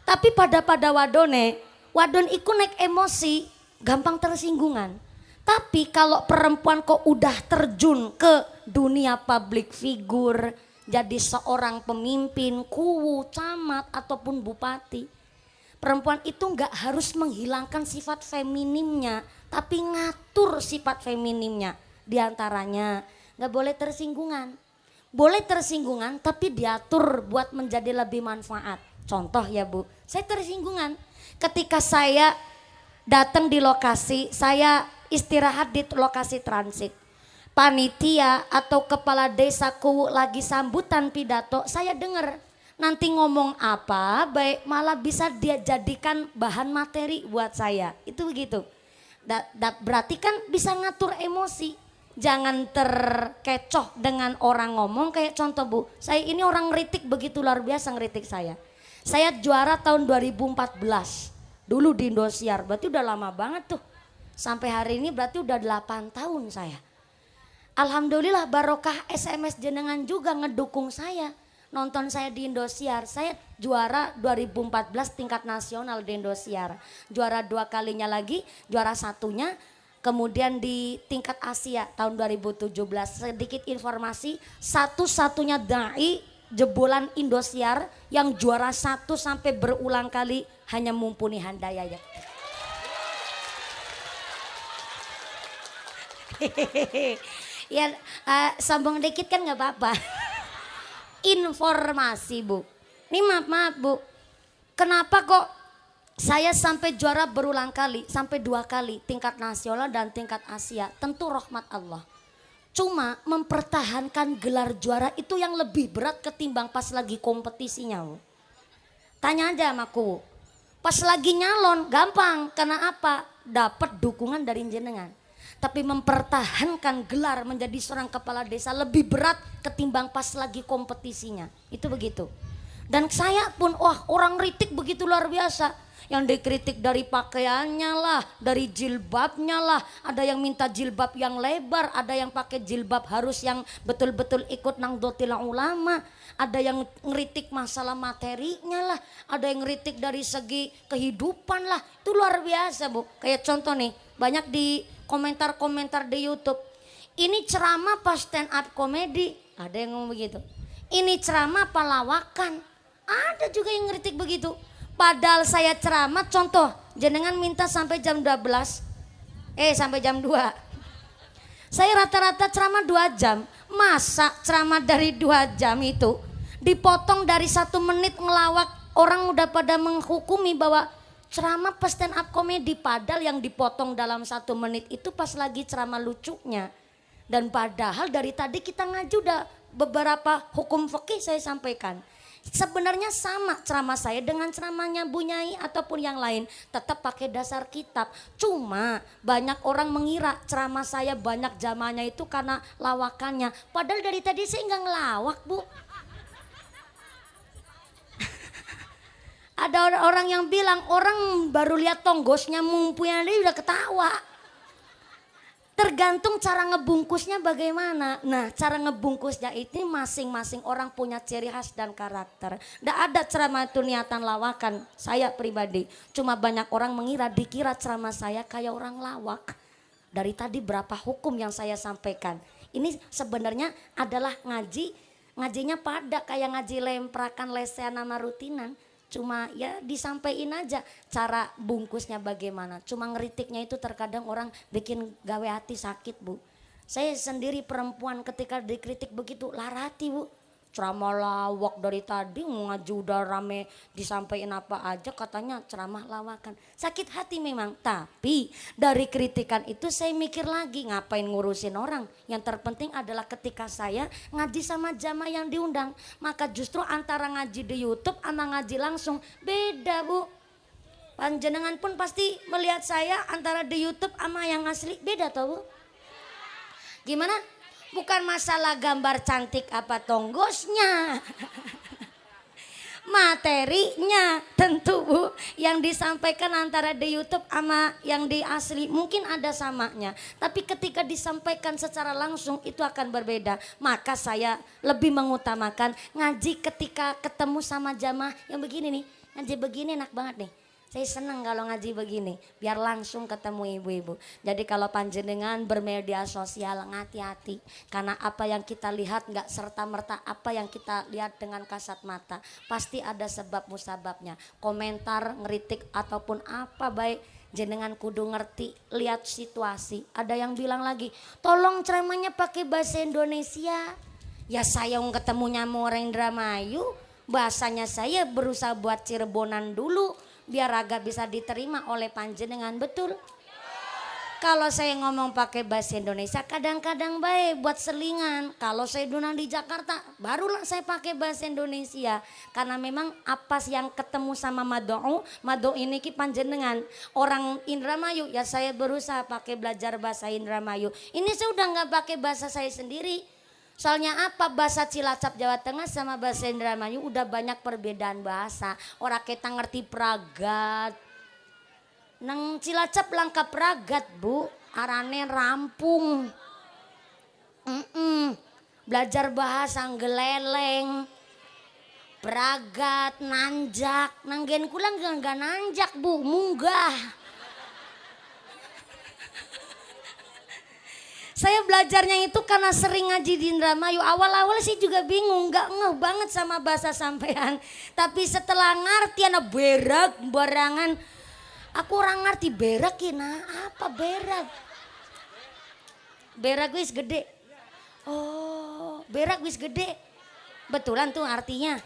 tapi pada wadone, wadon iku naik emosi, gampang tersinggungan. Tapi kalau perempuan kok udah terjun ke dunia public figure, jadi seorang pemimpin, kuwu, camat ataupun bupati, perempuan itu nggak harus menghilangkan sifat feminimnya, tapi ngatur sifat feminimnya. Di antaranya nggak boleh tersinggungan, boleh tersinggungan tapi diatur buat menjadi lebih manfaat. Contoh ya Bu, saya tersinggungan ketika saya datang di lokasi, saya istirahat di lokasi transit. Panitia atau kepala desaku lagi sambutan pidato, saya dengar nanti ngomong apa, baik malah bisa dia jadikan bahan materi buat saya. Itu begitu. Berarti kan bisa ngatur emosi. Jangan terkecoh dengan orang ngomong kayak contoh Bu. Saya ini orang ngeritik begitu luar biasa ngeritik saya. Saya juara tahun 2014. Dulu di Indosiar, berarti udah lama banget tuh. Sampai hari ini berarti udah 8 tahun saya. Alhamdulillah barokah SMS jenengan juga ngedukung saya. Nonton saya di Indosiar, saya juara 2014 tingkat nasional di Indosiar. Juara 2 kalinya lagi, juara satunya kemudian di tingkat Asia tahun 2017. Sedikit informasi, satu-satunya dai jebolan Indosiar yang juara 1 sampai berulang kali hanya Mumpuni Handayaya. Ya sambung dikit kan nggak apa-apa. Informasi Bu. Ini maaf Bu. Kenapa kok saya sampai juara berulang kali, sampai 2 kali tingkat nasional dan tingkat Asia? Tentu rahmat Allah. Cuma mempertahankan gelar juara itu yang lebih berat ketimbang pas lagi kompetisinya Bu. Tanya aja sama aku. Pas lagi nyalon gampang, karena apa? Dapat dukungan dari jenengan. Tapi mempertahankan gelar menjadi seorang kepala desa lebih berat ketimbang pas lagi kompetisinya. Itu begitu. Dan saya pun wah orang kritik begitu luar biasa. Yang dikritik dari pakaiannya lah, dari jilbabnya lah. Ada yang minta jilbab yang lebar, ada yang pakai jilbab harus yang betul-betul ikut Nahdlatul Ulama. Ada yang ngeritik masalah materinya lah, ada yang ngeritik dari segi kehidupan lah. Itu luar biasa Bu. Kayak contoh nih, banyak di komentar-komentar di YouTube. Ini ceramah pas stand up komedi, ada yang ngomong begitu. Ini ceramah apa lawakan? Ada juga yang ngeritik begitu. Padahal saya ceramah, contoh, jenengan minta sampai jam 12, sampai jam 2. Saya rata-rata ceramah 2 jam. Masa ceramah dari 2 jam itu dipotong dari 1 menit ngelawak, orang udah pada menghukumi bahwa ceramah pas stand up komedi, padahal yang dipotong dalam 1 menit itu pas lagi ceramah lucunya. Dan padahal dari tadi kita ngaji udah beberapa hukum fikih saya sampaikan. Sebenarnya sama ceramah saya dengan ceramahnya Bu Nyai ataupun yang lain, tetap pakai dasar kitab. Cuma banyak orang mengira ceramah saya banyak jamaahnya itu karena lawakannya. Padahal dari tadi saya nggak ngelawak Bu. Ada orang yang bilang orang baru lihat tonggosnya Mumpuni dia udah ketawa. Tergantung cara ngebungkusnya bagaimana. Nah, cara ngebungkusnya ini masing-masing orang punya ciri khas dan karakter. Nggak ada ceramah itu niatan lawakan, saya pribadi. Cuma banyak orang dikira ceramah saya kayak orang lawak. Dari tadi berapa hukum yang saya sampaikan. Ini sebenarnya adalah ngaji ngajinya pada kayak ngaji lemprakan lesehan sama rutinan. Cuma ya disampaikan aja cara bungkusnya bagaimana. Cuma ngeritiknya itu terkadang orang bikin gawe hati sakit Bu. Saya sendiri perempuan ketika dikritik begitu larati Bu. Ceramah lawak dari tadi ngaji udah rame disampaikan apa aja katanya ceramah lawakan. Sakit hati memang, tapi dari kritikan itu saya mikir lagi ngapain ngurusin orang. Yang terpenting adalah ketika saya ngaji sama jamaah yang diundang. Maka justru antara ngaji di YouTube sama ngaji langsung beda Bu. Panjenengan pun pasti melihat saya antara di YouTube sama yang asli beda tau Bu. Gimana? Bukan masalah gambar cantik apa tonggosnya. Materinya tentu Bu. Yang disampaikan antara di YouTube sama yang di asli mungkin ada samanya. Tapi ketika disampaikan secara langsung itu akan berbeda. Maka saya lebih mengutamakan ngaji ketika ketemu sama jamaah yang begini nih. Ngaji begini enak banget nih. Saya senang kalau ngaji begini, biar langsung ketemu ibu-ibu. Jadi kalau panjenengan bermedia sosial hati-hati. Karena apa yang kita lihat nggak serta-merta apa yang kita lihat dengan kasat mata. Pasti ada sebab musababnya. Komentar, ngeritik ataupun apa baik. Jenengan kudu ngerti, lihat situasi. Ada yang bilang lagi, tolong ceramahnya pakai bahasa Indonesia. Ya saya ketemunya mau orang Indramayu, bahasanya saya berusaha buat Cirebonan dulu. Biar agak bisa diterima oleh panjenengan, betul? Kalau saya ngomong pakai bahasa Indonesia kadang-kadang baik buat selingan. Kalau saya dunang di Jakarta barulah saya pakai bahasa Indonesia. Karena memang apa yang ketemu sama Mado ini ki panjenengan. Orang Indramayu ya saya berusaha pakai belajar bahasa Indramayu. Ini saya udah nggak pakai bahasa saya sendiri. Soalnya apa bahasa Cilacap Jawa Tengah sama bahasa Indramayu udah banyak perbedaan bahasa. Orang kita ngerti pragat. Nang Cilacap langkah pragat Bu. Arane rampung. Belajar bahasa geleleng. Pragat, nanjak. Nanggen kulang gak nanjak Bu, munggah. Saya belajarnya itu karena sering ngaji di Indramayu. Awal-awal sih juga bingung, gak ngeh banget sama bahasa sampean. Tapi setelah ngerti anak berak barangan. Aku orang ngerti berak ya nah apa berak? Berak wis gede. Oh berak wis gede. Betulan tuh artinya.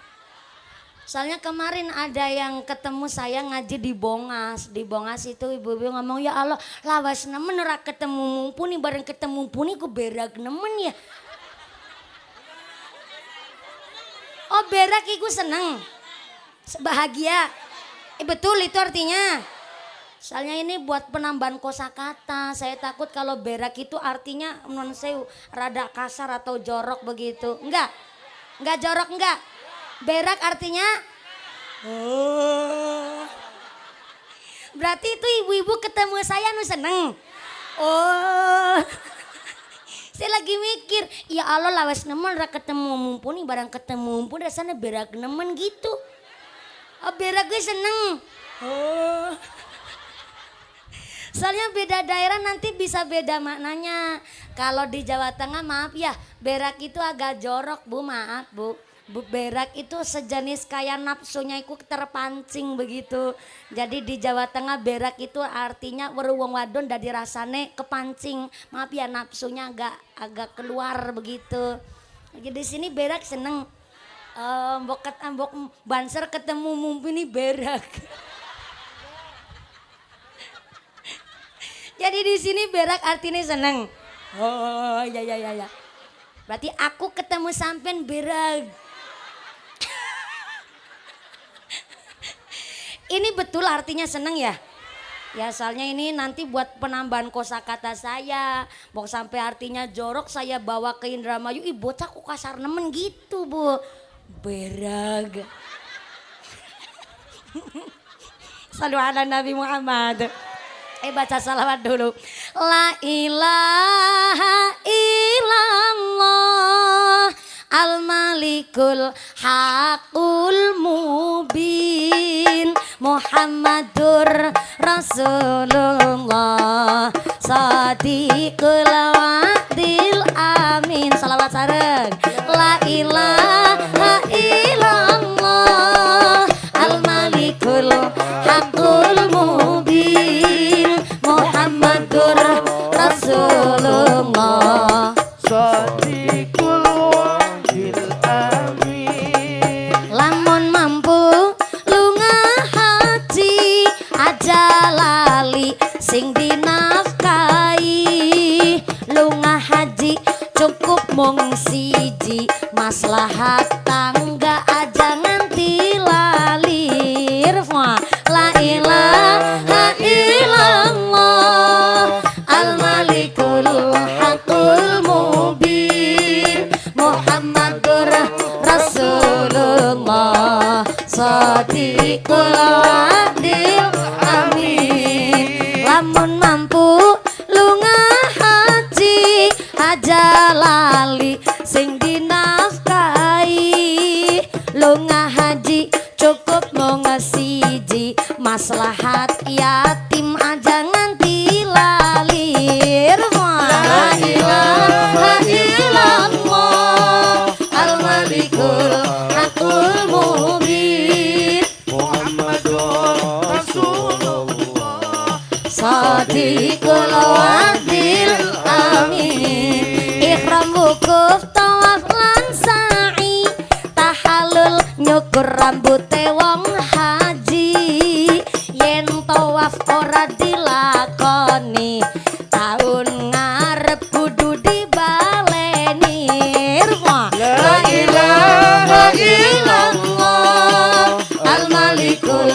Soalnya kemarin ada yang ketemu saya ngaji di Bongas. Di Bongas itu ibu-ibu ngomong, ya Allah lawas nemen ora ketemu mumpuni. Bareng ketemu mumpuni ku berak nemen ya. Oh berak iku seneng. Bahagia. Betul itu artinya. Soalnya ini buat penambahan kosakata. Saya takut kalau berak itu artinya non sewu rada kasar atau jorok begitu. Enggak? Enggak jorok enggak? Berak artinya oh. Berarti itu ibu-ibu ketemu saya nu seneng. Oh. Saya lagi mikir, ya Allah lawas nemen ra ketemu mumpuni barang ketemu mumpuni rasanya berak nemen gitu. Oh berak gue seneng. Oh. Soalnya beda daerah nanti bisa beda maknanya. Kalau di Jawa Tengah maaf ya, berak itu agak jorok Bu, maaf Bu. Berak itu sejenis kayak nafsunya itu terpancing begitu. Jadi di Jawa Tengah berak itu artinya weruwong wadon dari rasane kepancing. Maaf ya nafsunya agak keluar begitu. Jadi di sini berak seneng. Mbok banser ketemu mumpuni berak. Jadi di sini berak artinya seneng. Oh ya. Berarti aku ketemu sampean berak. Ini betul artinya seneng ya? Ya soalnya ini nanti buat penambahan kosakata saya. Mau sampai artinya jorok saya bawa ke Indramayu. Ih bocah kok kasar nemen gitu Bu. Berag. Salu ala Nabi Muhammad. Baca salawat dulu. La ilaha illallah al-malikul haqul mubin Muhammadur Rasulullah sadiqul wa'dil amin. Salawat sareng. La ilaha mung siji maslahat tangga aja nganti lalir. La ilaha illallah al-malikul haqqul mubin Muhammadur Rasulullah Shadiqul adil amin. Lamun mampu lunga haji aja lali sing dinafkahi. Lunga haji cukup mung siji maslahat yatim aja nganti lalir. La ilaha illallah al-malikul haqqul mubin Muhammadur Rasulullah Shadiqul adil amin. Ihram wukuf tawaf lan sa'i tahallul nyukur rambute wong haji. Yen tawaf ora dilakoni taun ngarep kudu dibaleni. La ilaha illallah al-malikul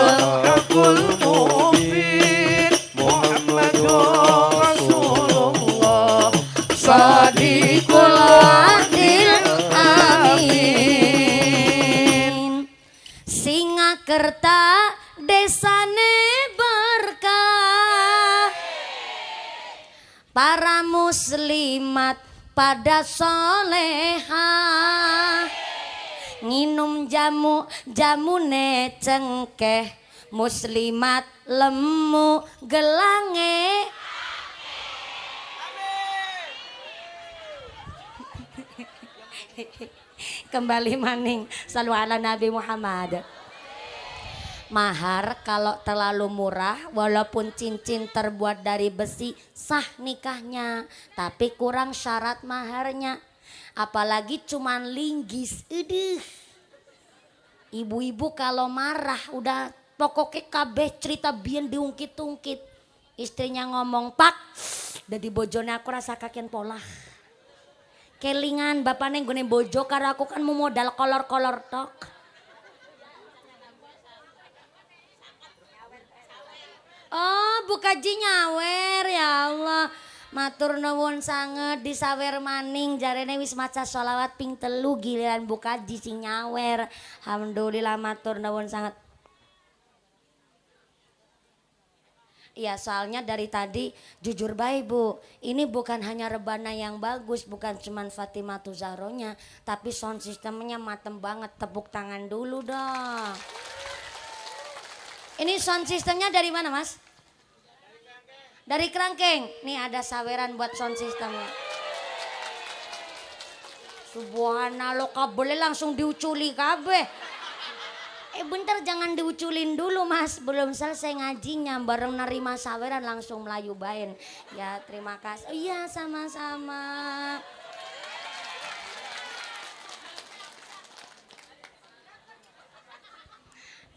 Haqqul mubin Muhammadur Rasulullah Shadiqul adil amin. Singakerta desane berkah, para muslimat pada soleha, nginum jamu jamune cengkeh, muslimat lemu gelange. Kembali maning salu ala Nabi Muhammad. Mahar kalau terlalu murah walaupun cincin terbuat dari besi sah nikahnya, tapi kurang syarat maharnya. Apalagi cuman linggis. Edih. Ibu-ibu kalau marah udah pokoknya kabeh cerita biyen diungkit-ungkit. Istrinya ngomong, "Pak, dadi bojone aku rasa kakian pola." Kelingan bapaknya gue bojo karena aku kan mau modal kolor-kolor tok. Oh, bukaji nyawer ya Allah. Matur nuwun sanget disawer maning jarene wis maca sholawat ping 3 giliran bukaji sing nyawer. Alhamdulillah matur nuwun sanget. Iya soalnya dari tadi jujur baik Bu, ini bukan hanya rebana yang bagus, bukan cuman Fatimatu Zahronya, tapi sound systemnya matem banget, tepuk tangan dulu dong. Ini sound systemnya dari mana Mas? Dari Kerangkeng. Nih ada saweran buat sound systemnya. Subhanallah kabelnya langsung diuculi kabeh. Bentar jangan diuculin dulu Mas, belum selesai ngajinya, bareng nerima saweran langsung melayu bain. Ya terima kasih. Oh, iya sama-sama.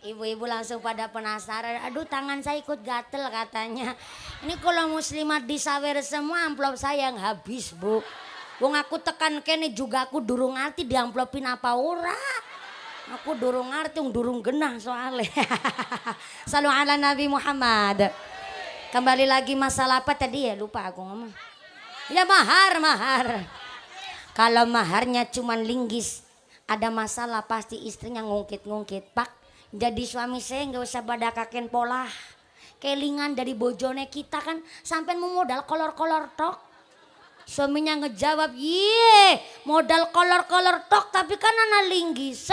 Ibu-ibu langsung pada penasaran, aduh tangan saya ikut gatel katanya. Ini kalau muslimat disawer semua amplop saya yang habis Bu. Wong aku tekan kene juga aku durung ngerti diamplopin apa ora. Aku durung ngerti, durung genah soalnya. Salu ala Nabi Muhammad. Kembali lagi masalah apa tadi ya, lupa aku ngomong. Ya mahar. Kalau maharnya cuman linggis, ada masalah pasti istrinya ngungkit-ngungkit. Pak, jadi suami saya nggak usah badakaken pola. Kelingan dari bojone kita kan sampai memodal kolor-kolor tok. Suaminya ngejawab, "Ye, modal kolor-kolor tok tapi kan anak linggis."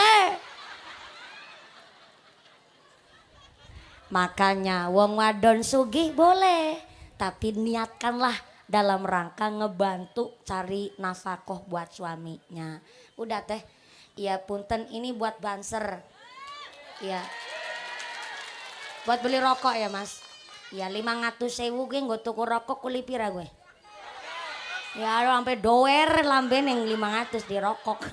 Makanya wong wadon sugih boleh, tapi niatkanlah dalam rangka ngebantu cari nafkah buat suaminya. Udah teh. Iya punten ini buat banser. Iya. Buat beli rokok ya Mas. Ya 500.000 gue nggo tuku rokok kuli pira gue. Ya lo sampai doer lamben yang 500 di rokok.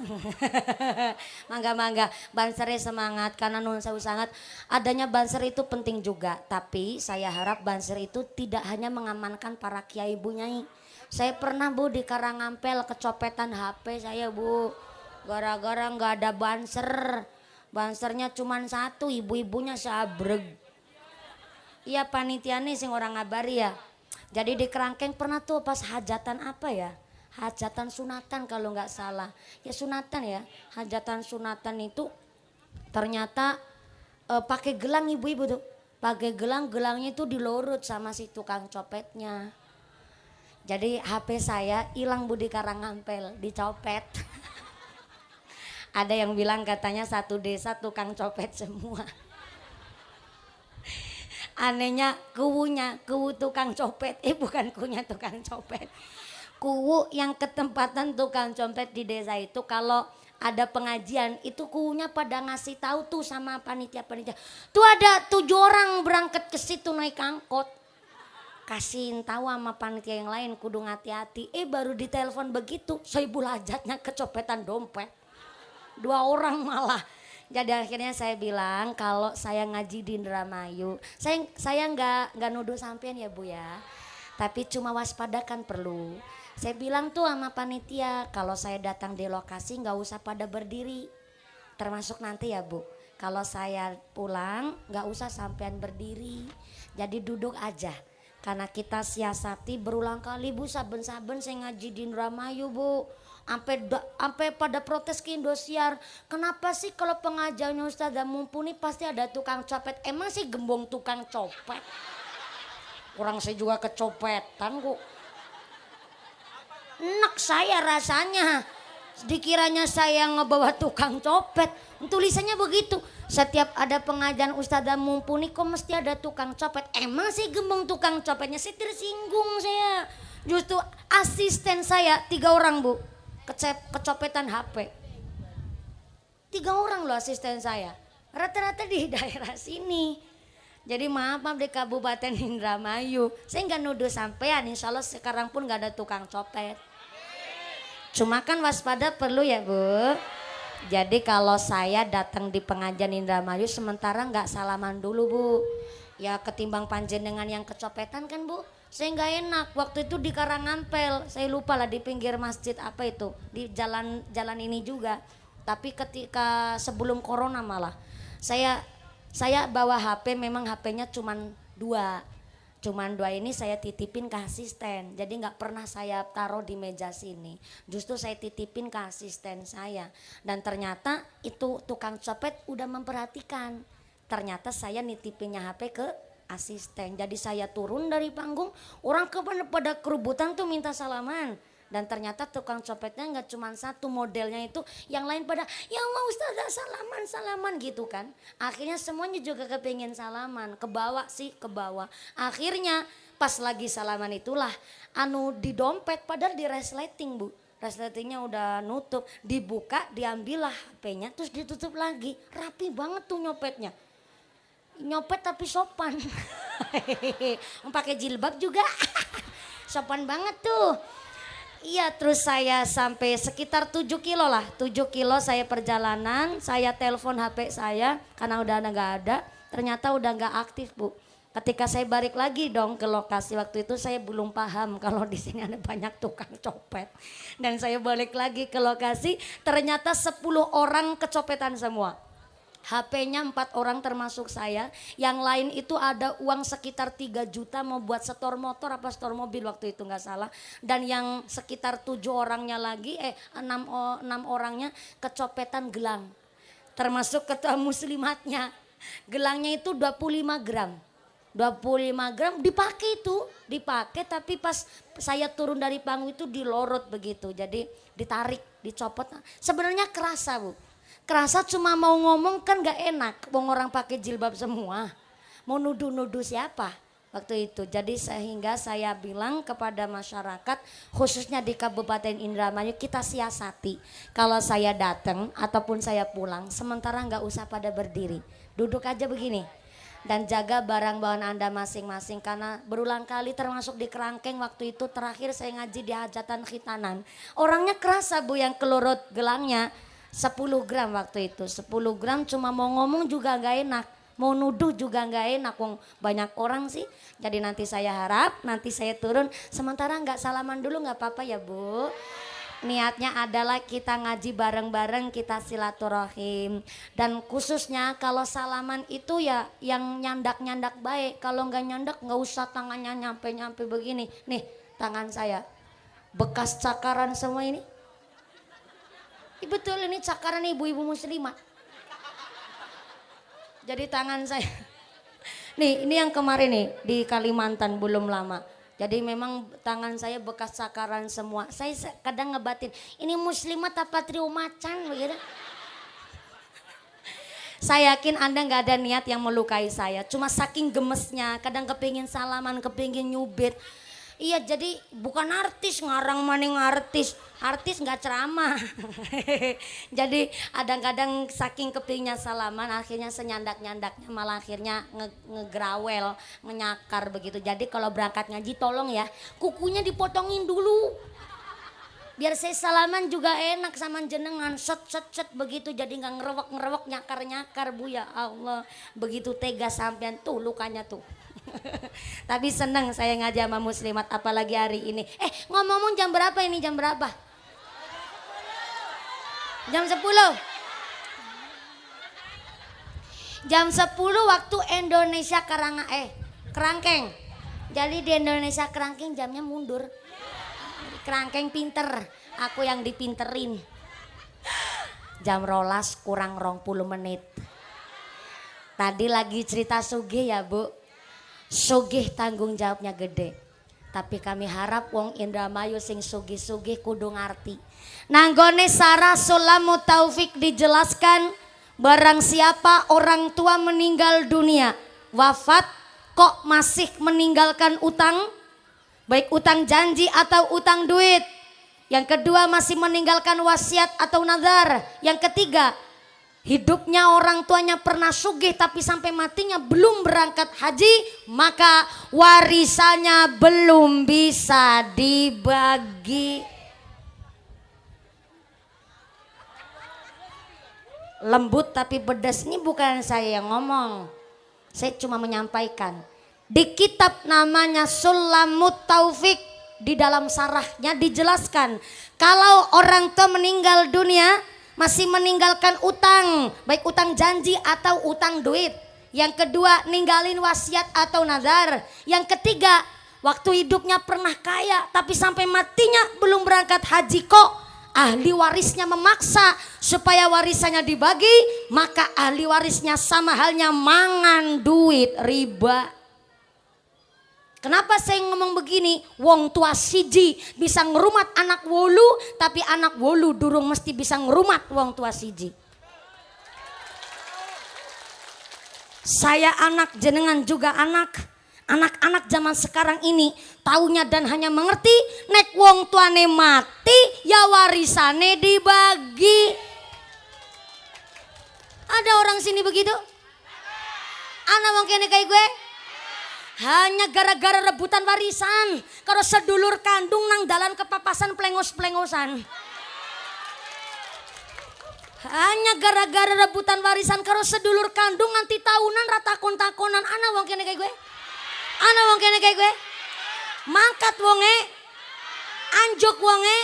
Mangga-mangga bansernya semangat karena nun sewu sangat adanya banser itu penting juga. Tapi saya harap banser itu tidak hanya mengamankan para kiai Bu Nyai, Saya pernah Bu di Karangampel kecopetan HP saya Bu. Gara-gara nggak ada banser. Bansernya cuma satu, ibu-ibunya sabreg. Iya panitia nih sing orang ngabari ya. Jadi di Kerangkeng pernah tuh pas hajatan apa ya? Hajatan sunatan kalau nggak salah. Ya sunatan ya. Hajatan sunatan itu ternyata pakai gelang ibu-ibu tuh. Pakai gelang, gelangnya itu dilurut sama si tukang copetnya. Jadi HP saya hilang Bu di Karangampel, dicopet. Ada yang bilang katanya satu desa tukang copet semua. Anehnya kuwu tukang copet, bukan kunya tukang copet. Kuwu yang ketempatan tukang copet di desa itu kalau ada pengajian itu kuunya pada ngasih tahu tuh sama panitia-panitia. Tuh ada 7 orang berangkat ke situ naik angkot. Kasihin tahu sama panitia yang lain kudu hati-hati. Baru ditelepon begitu, Soebul Hajatnya kecopetan dompet. 2 orang malah. Jadi akhirnya saya bilang kalau saya ngaji di Indramayu, saya nggak nuduh sampean ya Bu ya. Tapi cuma waspadakan perlu. Saya bilang tuh sama panitia kalau saya datang di lokasi nggak usah pada berdiri. Termasuk nanti ya Bu. Kalau saya pulang nggak usah sampean berdiri. Jadi duduk aja. Karena kita siasati berulang kali Bu, saben-saben saya ngaji di Indramayu Bu. Sampai pada protes ke Indosiar. Kenapa sih kalau pengajarnya Ustazah Mumpuni pasti ada tukang copet? Emang sih gembong tukang copet? Kurang saya juga kecopetan kok. Enak saya rasanya. Dikiranya saya ngebawa tukang copet. Tulisannya begitu. Setiap ada pengajian Ustazah Mumpuni kok mesti ada tukang copet. Emang sih gembong tukang copetnya? Saya tersinggung saya. Justru asisten saya 3 orang Bu. Kecopetan HP. 3 orang loh asisten saya. Rata-rata di daerah sini. Jadi maaf di Kabupaten Indramayu. Saya nggak nuduh sampean. Insya Allah sekarang pun nggak ada tukang copet. Cuma kan waspada perlu ya Bu. Jadi kalau saya datang di pengajian Indramayu sementara nggak salaman dulu Bu. Ya ketimbang panjenengan yang kecopetan kan Bu. Saya nggak enak waktu itu di Karangampel, saya lupa lah di pinggir masjid apa itu di jalan ini juga. Tapi ketika sebelum corona malah saya bawa HP, memang HP-nya cuman 2 ini saya titipin ke asisten. Jadi nggak pernah saya taruh di meja sini. Justru saya titipin ke asisten saya. Dan ternyata itu tukang copet udah memperhatikan. Ternyata saya nitipinnya HP ke asisten. Jadi saya turun dari panggung, orang pada kerubutan tuh minta salaman. Dan ternyata tukang copetnya nggak cuma satu, modelnya itu yang lain pada ya Allah Ustazah salaman gitu kan. Akhirnya semuanya juga kepingin salaman, kebawa. Akhirnya pas lagi salaman itulah di dompet padahal di resleting Bu. Resletingnya udah nutup, dibuka diambillah HP-nya terus ditutup lagi. Rapi banget tuh nyopetnya. Nyopet tapi sopan. Pakai jilbab juga. Sopan banget tuh. Iya, terus saya sampai sekitar 7 kilo lah. 7 kilo saya perjalanan, saya telepon HP saya karena udah nggak ada. Ternyata udah nggak aktif Bu. Ketika saya balik lagi dong ke lokasi waktu itu saya belum paham kalau di sini ada banyak tukang copet. Dan saya balik lagi ke lokasi, ternyata 10 orang kecopetan semua. HP-nya 4 orang termasuk saya, yang lain itu ada uang sekitar 3 juta mau buat setor motor apa setor mobil waktu itu nggak salah. Dan yang sekitar 7 orangnya lagi, 6 orangnya kecopetan gelang. Termasuk ketua muslimatnya. Gelangnya itu 25 gram. 25 gram dipakai tapi pas saya turun dari panggung itu dilorot begitu. Jadi ditarik, dicopot. Sebenarnya kerasa Bu. Kerasa cuma mau ngomong kan gak enak, wong orang pakai jilbab semua. Mau nuduh-nuduh siapa waktu itu. Jadi sehingga saya bilang kepada masyarakat khususnya di Kabupaten Indramayu kita siasati. Kalau saya datang ataupun saya pulang sementara gak usah pada berdiri. Duduk aja begini. Dan jaga barang bawaan Anda masing-masing karena berulang kali termasuk di Kerangkeng waktu itu terakhir saya ngaji di hajatan khitanan. Orangnya kerasa Bu yang kelurut gelangnya. 10 gram waktu itu, 10 gram cuma mau ngomong juga gak enak. Mau nuduh juga nggak enak, wong banyak orang sih. Jadi nanti saya harap, nanti saya turun. Sementara nggak salaman dulu nggak apa-apa ya Bu. Niatnya adalah kita ngaji bareng-bareng, kita silaturahim. Dan khususnya kalau salaman itu ya yang nyandak-nyandak baik. Kalau nggak nyandak nggak usah tangannya nyampe-nyampe begini. Nih tangan saya, bekas cakaran semua ini. Betul ini cakaran ibu-ibu muslimah. Jadi tangan saya, nih ini yang kemarin nih di Kalimantan belum lama. Jadi memang tangan saya bekas cakaran semua. Saya kadang ngebatin, ini muslimat apa trio macan begitu. Saya yakin Anda nggak ada niat yang melukai saya. Cuma saking gemesnya, kadang kepingin salaman, kepingin nyubit. Iya jadi bukan artis, ngarang maning artis. Artis nggak ceramah. Jadi kadang-kadang saking kepingnya salaman akhirnya senyandak-nyandaknya malah akhirnya ngegrawel, ngenyakar begitu. Jadi kalau berangkat ngaji tolong ya kukunya dipotongin dulu. Biar saya salaman juga enak sama jenengan, set begitu, jadi nggak ngerewek nyakar Bu ya Allah. Begitu tega sampean tuh lukanya tuh. Tapi seneng saya ngaji sama muslimat apalagi hari ini. Ngomong-ngomong jam berapa ini, jam berapa? Jam 10. Jam 10 waktu Indonesia Kerangkeng. Jadi di Indonesia Kerangkeng jamnya mundur. Kerangkeng pinter, aku yang dipinterin. Jam 12 kurang 20 menit. Tadi lagi cerita sugih ya Bu. Sugih tanggung jawabnya gede. Tapi kami harap wong Indramayu sing sugih-sugih kudu ngarti. Nanggone Sarah Sulamu Taufik dijelaskan, barang siapa orang tua meninggal dunia, wafat kok masih meninggalkan utang, baik utang janji atau utang duit. Yang kedua masih meninggalkan wasiat atau nazar. Yang ketiga hidupnya orang tuanya pernah sugih tapi sampai matinya belum berangkat haji, maka warisannya belum bisa dibagi. Lembut tapi pedas, ini bukan saya yang ngomong, saya cuma menyampaikan. Di kitab namanya Sulamut Taufik, di dalam sarahnya dijelaskan kalau orang tua meninggal dunia masih meninggalkan utang, baik utang janji atau utang duit. Yang kedua ninggalin wasiat atau nazar. Yang ketiga waktu hidupnya pernah kaya tapi sampai matinya belum berangkat haji, kok ahli warisnya memaksa supaya warisannya dibagi, maka ahli warisnya sama halnya mangan duit riba. Kenapa saya ngomong begini? Wong tua siji bisa ngerumat anak wolu, tapi anak wolu durung mesti bisa ngerumat wong tua siji. Saya anak, jenengan juga anak. Anak-anak zaman sekarang ini taunya dan hanya mengerti nek wong tuane mati ya warisane dibagi. Ada orang sini begitu? Anak wong kene kayak gue? Hanya gara-gara rebutan warisan. Kalau sedulur kandung nang dalan kepapasan plengos-plengosan. Hanya gara-gara rebutan warisan. Kalau sedulur kandung nanti tahunan ratakon-takonan. Ana wong kene kayak gue. Ana wong kene kayak gue. Mangkat wonge. Anjuk wonge.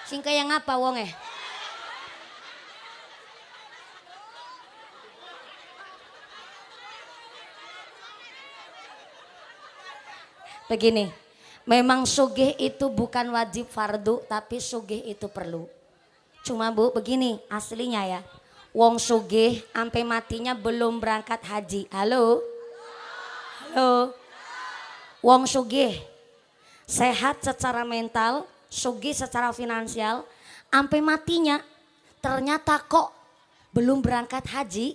Sing kaya ngapa wonge? Begini, memang sugih itu bukan wajib fardu, tapi sugih itu perlu. Cuma Bu, begini aslinya ya, wong sugih sampai matinya belum berangkat haji. Halo? Halo? Wong sugih, sehat secara mental, sugih secara finansial, sampai matinya ternyata kok belum berangkat haji,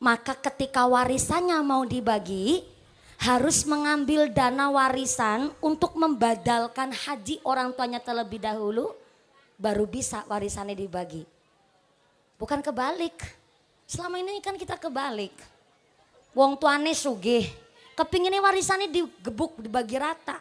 maka ketika warisannya mau dibagi, harus mengambil dana warisan untuk membadalkan haji orang tuanya terlebih dahulu, baru bisa warisannya dibagi. Bukan kebalik. Selama ini kan kita kebalik. Wong tuane sugih, kepinginnya warisannya digebuk, dibagi rata.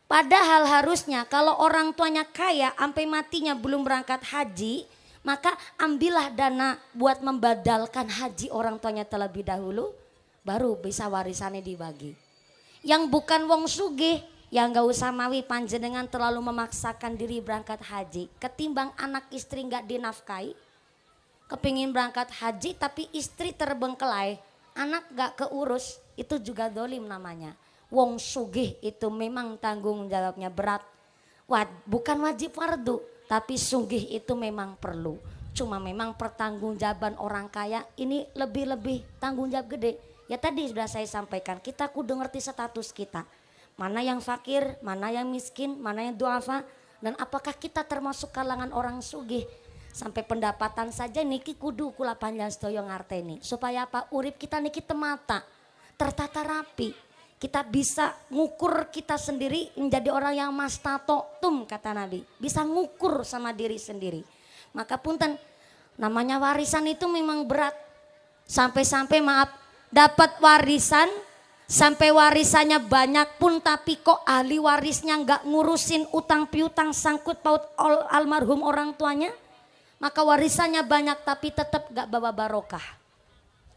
Padahal harusnya kalau orang tuanya kaya sampai matinya belum berangkat haji, Maka ambillah dana buat membadalkan haji orang tuanya terlebih dahulu, baru bisa warisannya dibagi. Yang bukan wong sugih, yang gak usah mawi panjenengan terlalu memaksakan diri berangkat haji. Ketimbang anak istri gak dinafkahi, kepingin berangkat haji tapi istri terbengkelai, anak gak keurus, itu juga dolim namanya. Wong sugih itu memang tanggung jawabnya berat. Bukan wajib fardu, tapi sugih itu memang perlu. Cuma memang pertanggungjawaban orang kaya ini lebih-lebih tanggung jawab gede. Ya tadi sudah saya sampaikan, kita kudu ngerti status kita. Mana yang fakir, mana yang miskin, mana yang duafa. Dan apakah kita termasuk kalangan orang sugih. Sampai pendapatan saja niki kudu kula panjang sedaya ngarteni. Supaya apa? Urip kita niki temata, tertata rapi. Kita bisa ngukur kita sendiri menjadi orang yang mastatotum kata Nabi. Bisa ngukur sama diri sendiri. Maka punten, namanya warisan itu memang berat. Sampai-sampai maaf, dapat warisan, sampai warisannya banyak pun tapi kok ahli warisnya nggak ngurusin utang piutang sangkut paut almarhum orang tuanya. Maka warisannya banyak tapi tetap gak bawa barokah.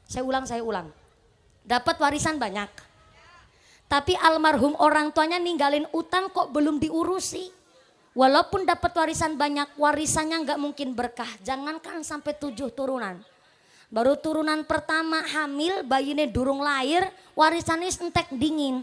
Saya ulang. Dapat warisan banyak. Tapi almarhum orang tuanya ninggalin utang kok belum diurusi. Walaupun dapat warisan banyak, warisannya gak mungkin berkah. Jangankan sampai 7 turunan. Baru turunan pertama hamil, bayinya durung lahir, warisannya entek dingin.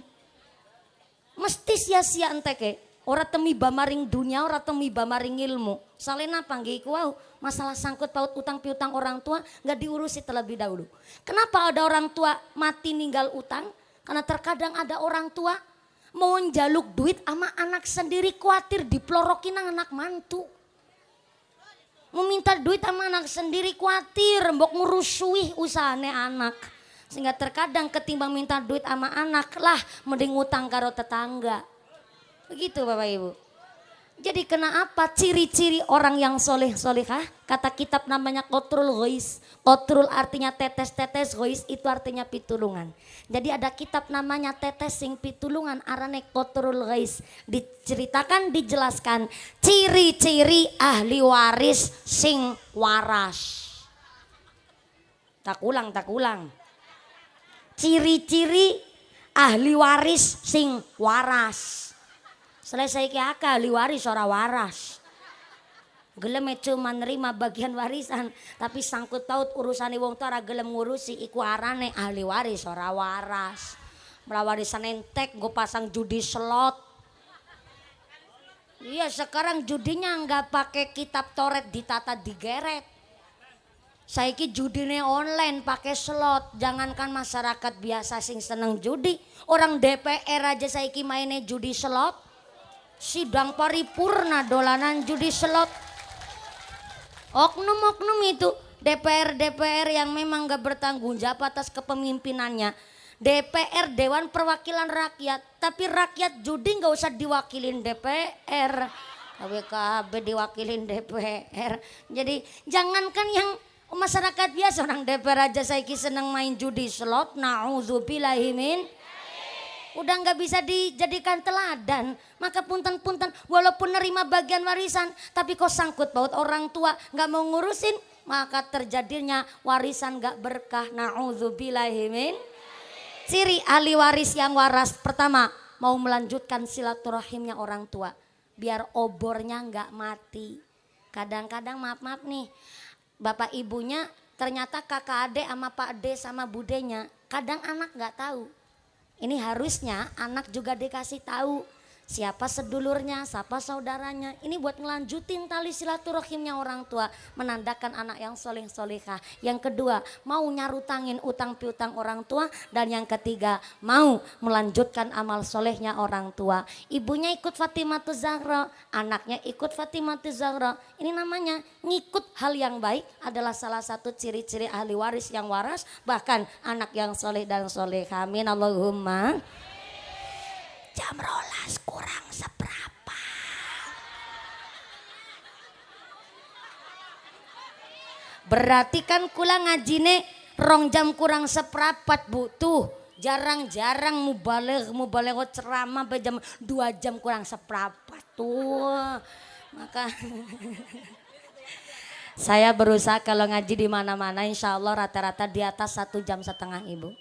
Mesti sia-sia entek. Ora temiba maring dunia, ora temiba maring ilmu. Salena panggih wow, masalah sangkut paut utang piutang orang tua nggak diurusi terlebih dahulu. Kenapa ada orang tua mati ninggal utang? Karena terkadang ada orang tua mau njaluk duit sama anak sendiri khawatir diplorokin anak mantu. Mau minta duit sama anak sendiri khawatir mbok ngurusui usahane anak. Sehingga terkadang ketimbang minta duit sama anak lah mending utang karo tetangga. Begitu Bapak Ibu. Jadi kenapa ciri-ciri orang yang soleh solehah? Kata kitab namanya Qatrul Ghais. Qatrul artinya tetes-tetes, Ghais itu artinya pitulungan. Jadi ada kitab namanya tetes sing pitulungan arane Qatrul Ghais. Diceritakan, dijelaskan ciri-ciri ahli waris sing waras. Tak ulang. Ciri-ciri ahli waris sing waras. Selesai ki ahli waris ora waras. Gelem cuma nerima bagian warisan, tapi sangkut paut urusane wong tua ora gelem ngurusi iku arane ahli waris ora waras. Warisan entek gue pasang judi slot. Iya sekarang judinya nggak pakai kitab Toret ditata digeret. Saiki judine online pakai slot. Jangankan masyarakat biasa sing seneng judi, orang DPR aja saiki mainnya judi slot. Sidang paripurna dolanan judi slot. Oknum-oknum itu DPR yang memang gak bertanggung jawab atas kepemimpinannya. DPR Dewan Perwakilan Rakyat, tapi rakyat judi gak usah diwakilin DPR. KWKB diwakilin DPR. Jadi jangankan yang masyarakat biasa, orang DPR aja saiki seneng main judi slot. Na'udzubillahimin. Udah nggak bisa dijadikan teladan. Maka punten-punten walaupun nerima bagian warisan tapi kok sangkut paut orang tua nggak mau ngurusin, maka terjadinya warisan nggak berkah. Na'udzubillahimin. Ciri ahli waris yang waras pertama, mau melanjutkan silaturahimnya orang tua biar obornya nggak mati. Kadang-kadang maaf nih bapak ibunya ternyata kakak ade sama pak ade sama budenya, kadang anak nggak tahu. Ini harusnya anak juga dikasih tahu siapa sedulurnya, siapa saudaranya. Ini buat ngelanjutin tali silaturahimnya orang tua, menandakan anak yang soleh solehah. Yang kedua, mau nyarutangin utang piutang orang tua. Dan yang ketiga, mau melanjutkan amal solehnya orang tua. Ibunya ikut Fatimahuz Zahra, anaknya ikut Fatimahuz Zahra. Ini namanya ngikut hal yang baik adalah salah satu ciri-ciri ahli waris yang waras. Bahkan anak yang soleh dan solehah. Amin Allahumma. Jam rolas kurang seberapa. Berarti kan kula ngajine 2 jam kurang seprapat butuh. Jarang-jarang mubaligh ceramah jam 2 jam kurang seprapat tuh. Maka Saya berusaha kalau ngaji di mana-mana insya Allah rata-rata di atas 1,5 jam Ibu.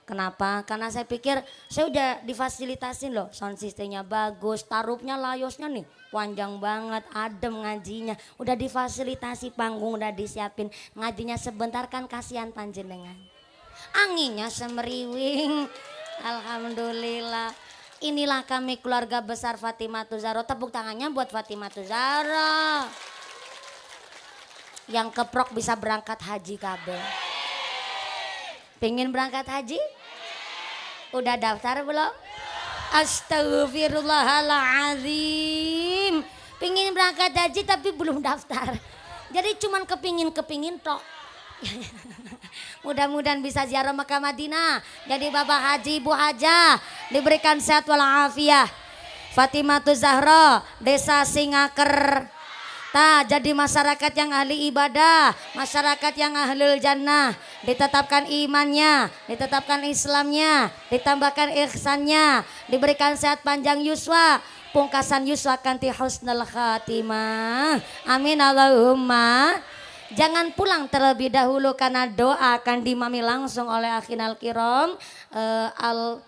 Kenapa? Karena saya pikir saya udah difasilitasin loh, sound systemnya bagus, tarupnya layosnya nih panjang banget, adem ngajinya, udah difasilitasi panggung udah disiapin, ngajinya sebentar kan kasihan panjenengan. Anginnya semeriwing, alhamdulillah. Inilah kami keluarga besar Fatimah Zahra, tepuk tangannya buat Fatimah Zahra. Yang keprok bisa berangkat haji kabeh. Pengen berangkat haji? Udah daftar belum? Astagfirullahaladzim. Pengen berangkat haji tapi belum daftar. Jadi cuman kepingin tok. Mudah-mudahan bisa ziarah Mekah Madinah. Jadi Bapak Haji, Ibu Hajah diberikan sehat walafiat. Fatimah Zahra, Desa Singaker. Jadi masyarakat yang ahli ibadah, masyarakat yang ahlul jannah, ditetapkan imannya, ditetapkan Islamnya, ditambahkan ihsannya, diberikan sehat panjang yuswa, pungkasan yuswa kanti husnul khatimah. Amin Allahumma. Jangan pulang terlebih dahulu karena doa akan dimami langsung oleh akhinal kiram Al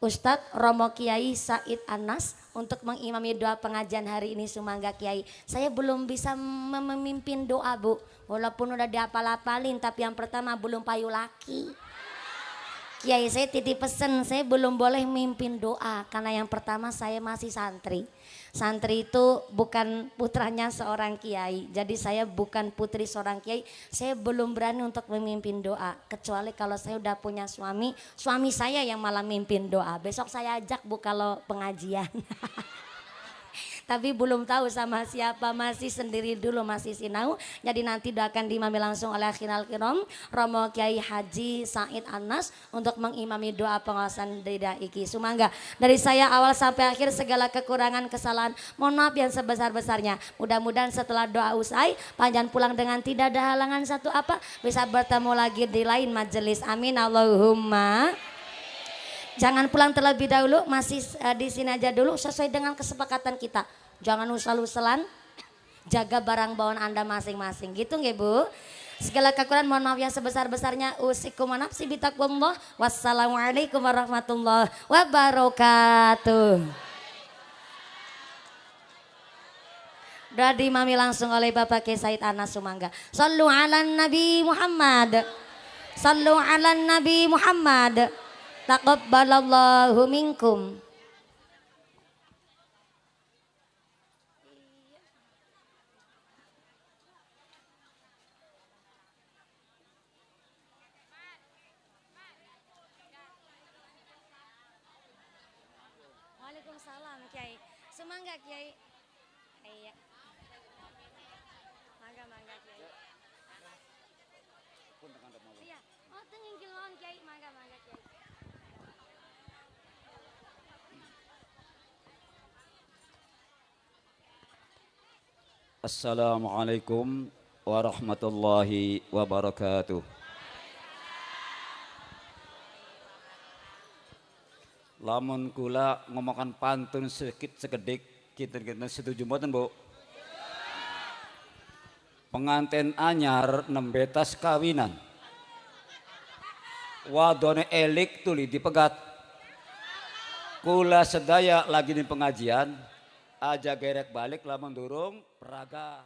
Ustadz Romo Kiai Said Anas untuk mengimami doa pengajian hari ini. Sumangga Kiai. Saya belum bisa memimpin doa Bu. Walaupun udah dihafal-hafalin tapi yang pertama belum payu laki. Kiai saya titip pesen, saya belum boleh memimpin doa karena yang pertama saya masih santri. Santri itu bukan putranya seorang kiai. Jadi saya bukan putri seorang kiai. Saya belum berani untuk memimpin doa. Kecuali kalau saya udah punya suami. Suami saya yang malah mimpin doa. Besok saya ajak Bu kalau pengajian. Tapi belum tahu sama siapa, masih sendiri dulu, masih sinau. Jadi nanti doakan diimami langsung oleh akhinal kiram Romo Kiai Haji Said Anas untuk mengimami doa pengawasan Deda Iki. Sumangga dari saya awal sampai akhir segala kekurangan kesalahan mohon maaf yang sebesar-besarnya. Mudah-mudahan setelah doa usai panjang pulang dengan tidak ada halangan satu apa, bisa bertemu lagi di lain majelis. Amin Allahumma. Jangan pulang terlebih dahulu, masih di sini aja dulu sesuai dengan kesepakatan kita. Jangan usal-usalan, jaga barang bawaan Anda masing-masing. Gitu nggih Bu? Segala kekurangan mohon maaf yang sebesar-besarnya. Usikum wa nafsi bitaqwallah. Wassalamualaikum warahmatullahi wabarakatuh. Doa diimami langsung oleh Bapak Kiai Said Anas Sumangga. Sallu ala Nabi Muhammad. Sallu ala Nabi Muhammad. Taqabbalallahu minkum. Waalaikumsalam Kiai. Sumangga Kiai. Iya. Mangga Kiai. Iya. Oh tengingkil lawan Kiai. Mangga Kiai. Assalamualaikum warahmatullahi wabarakatuh. Lamun kula ngomongkan pantun sedikit sekedik, kita setuju mboten Bu? Pengantin anyar nembetas kawinan. Wadone elik tuli dipegat. Kula sedaya lagi di pengajian, aja gerek balik lamun durung peraga.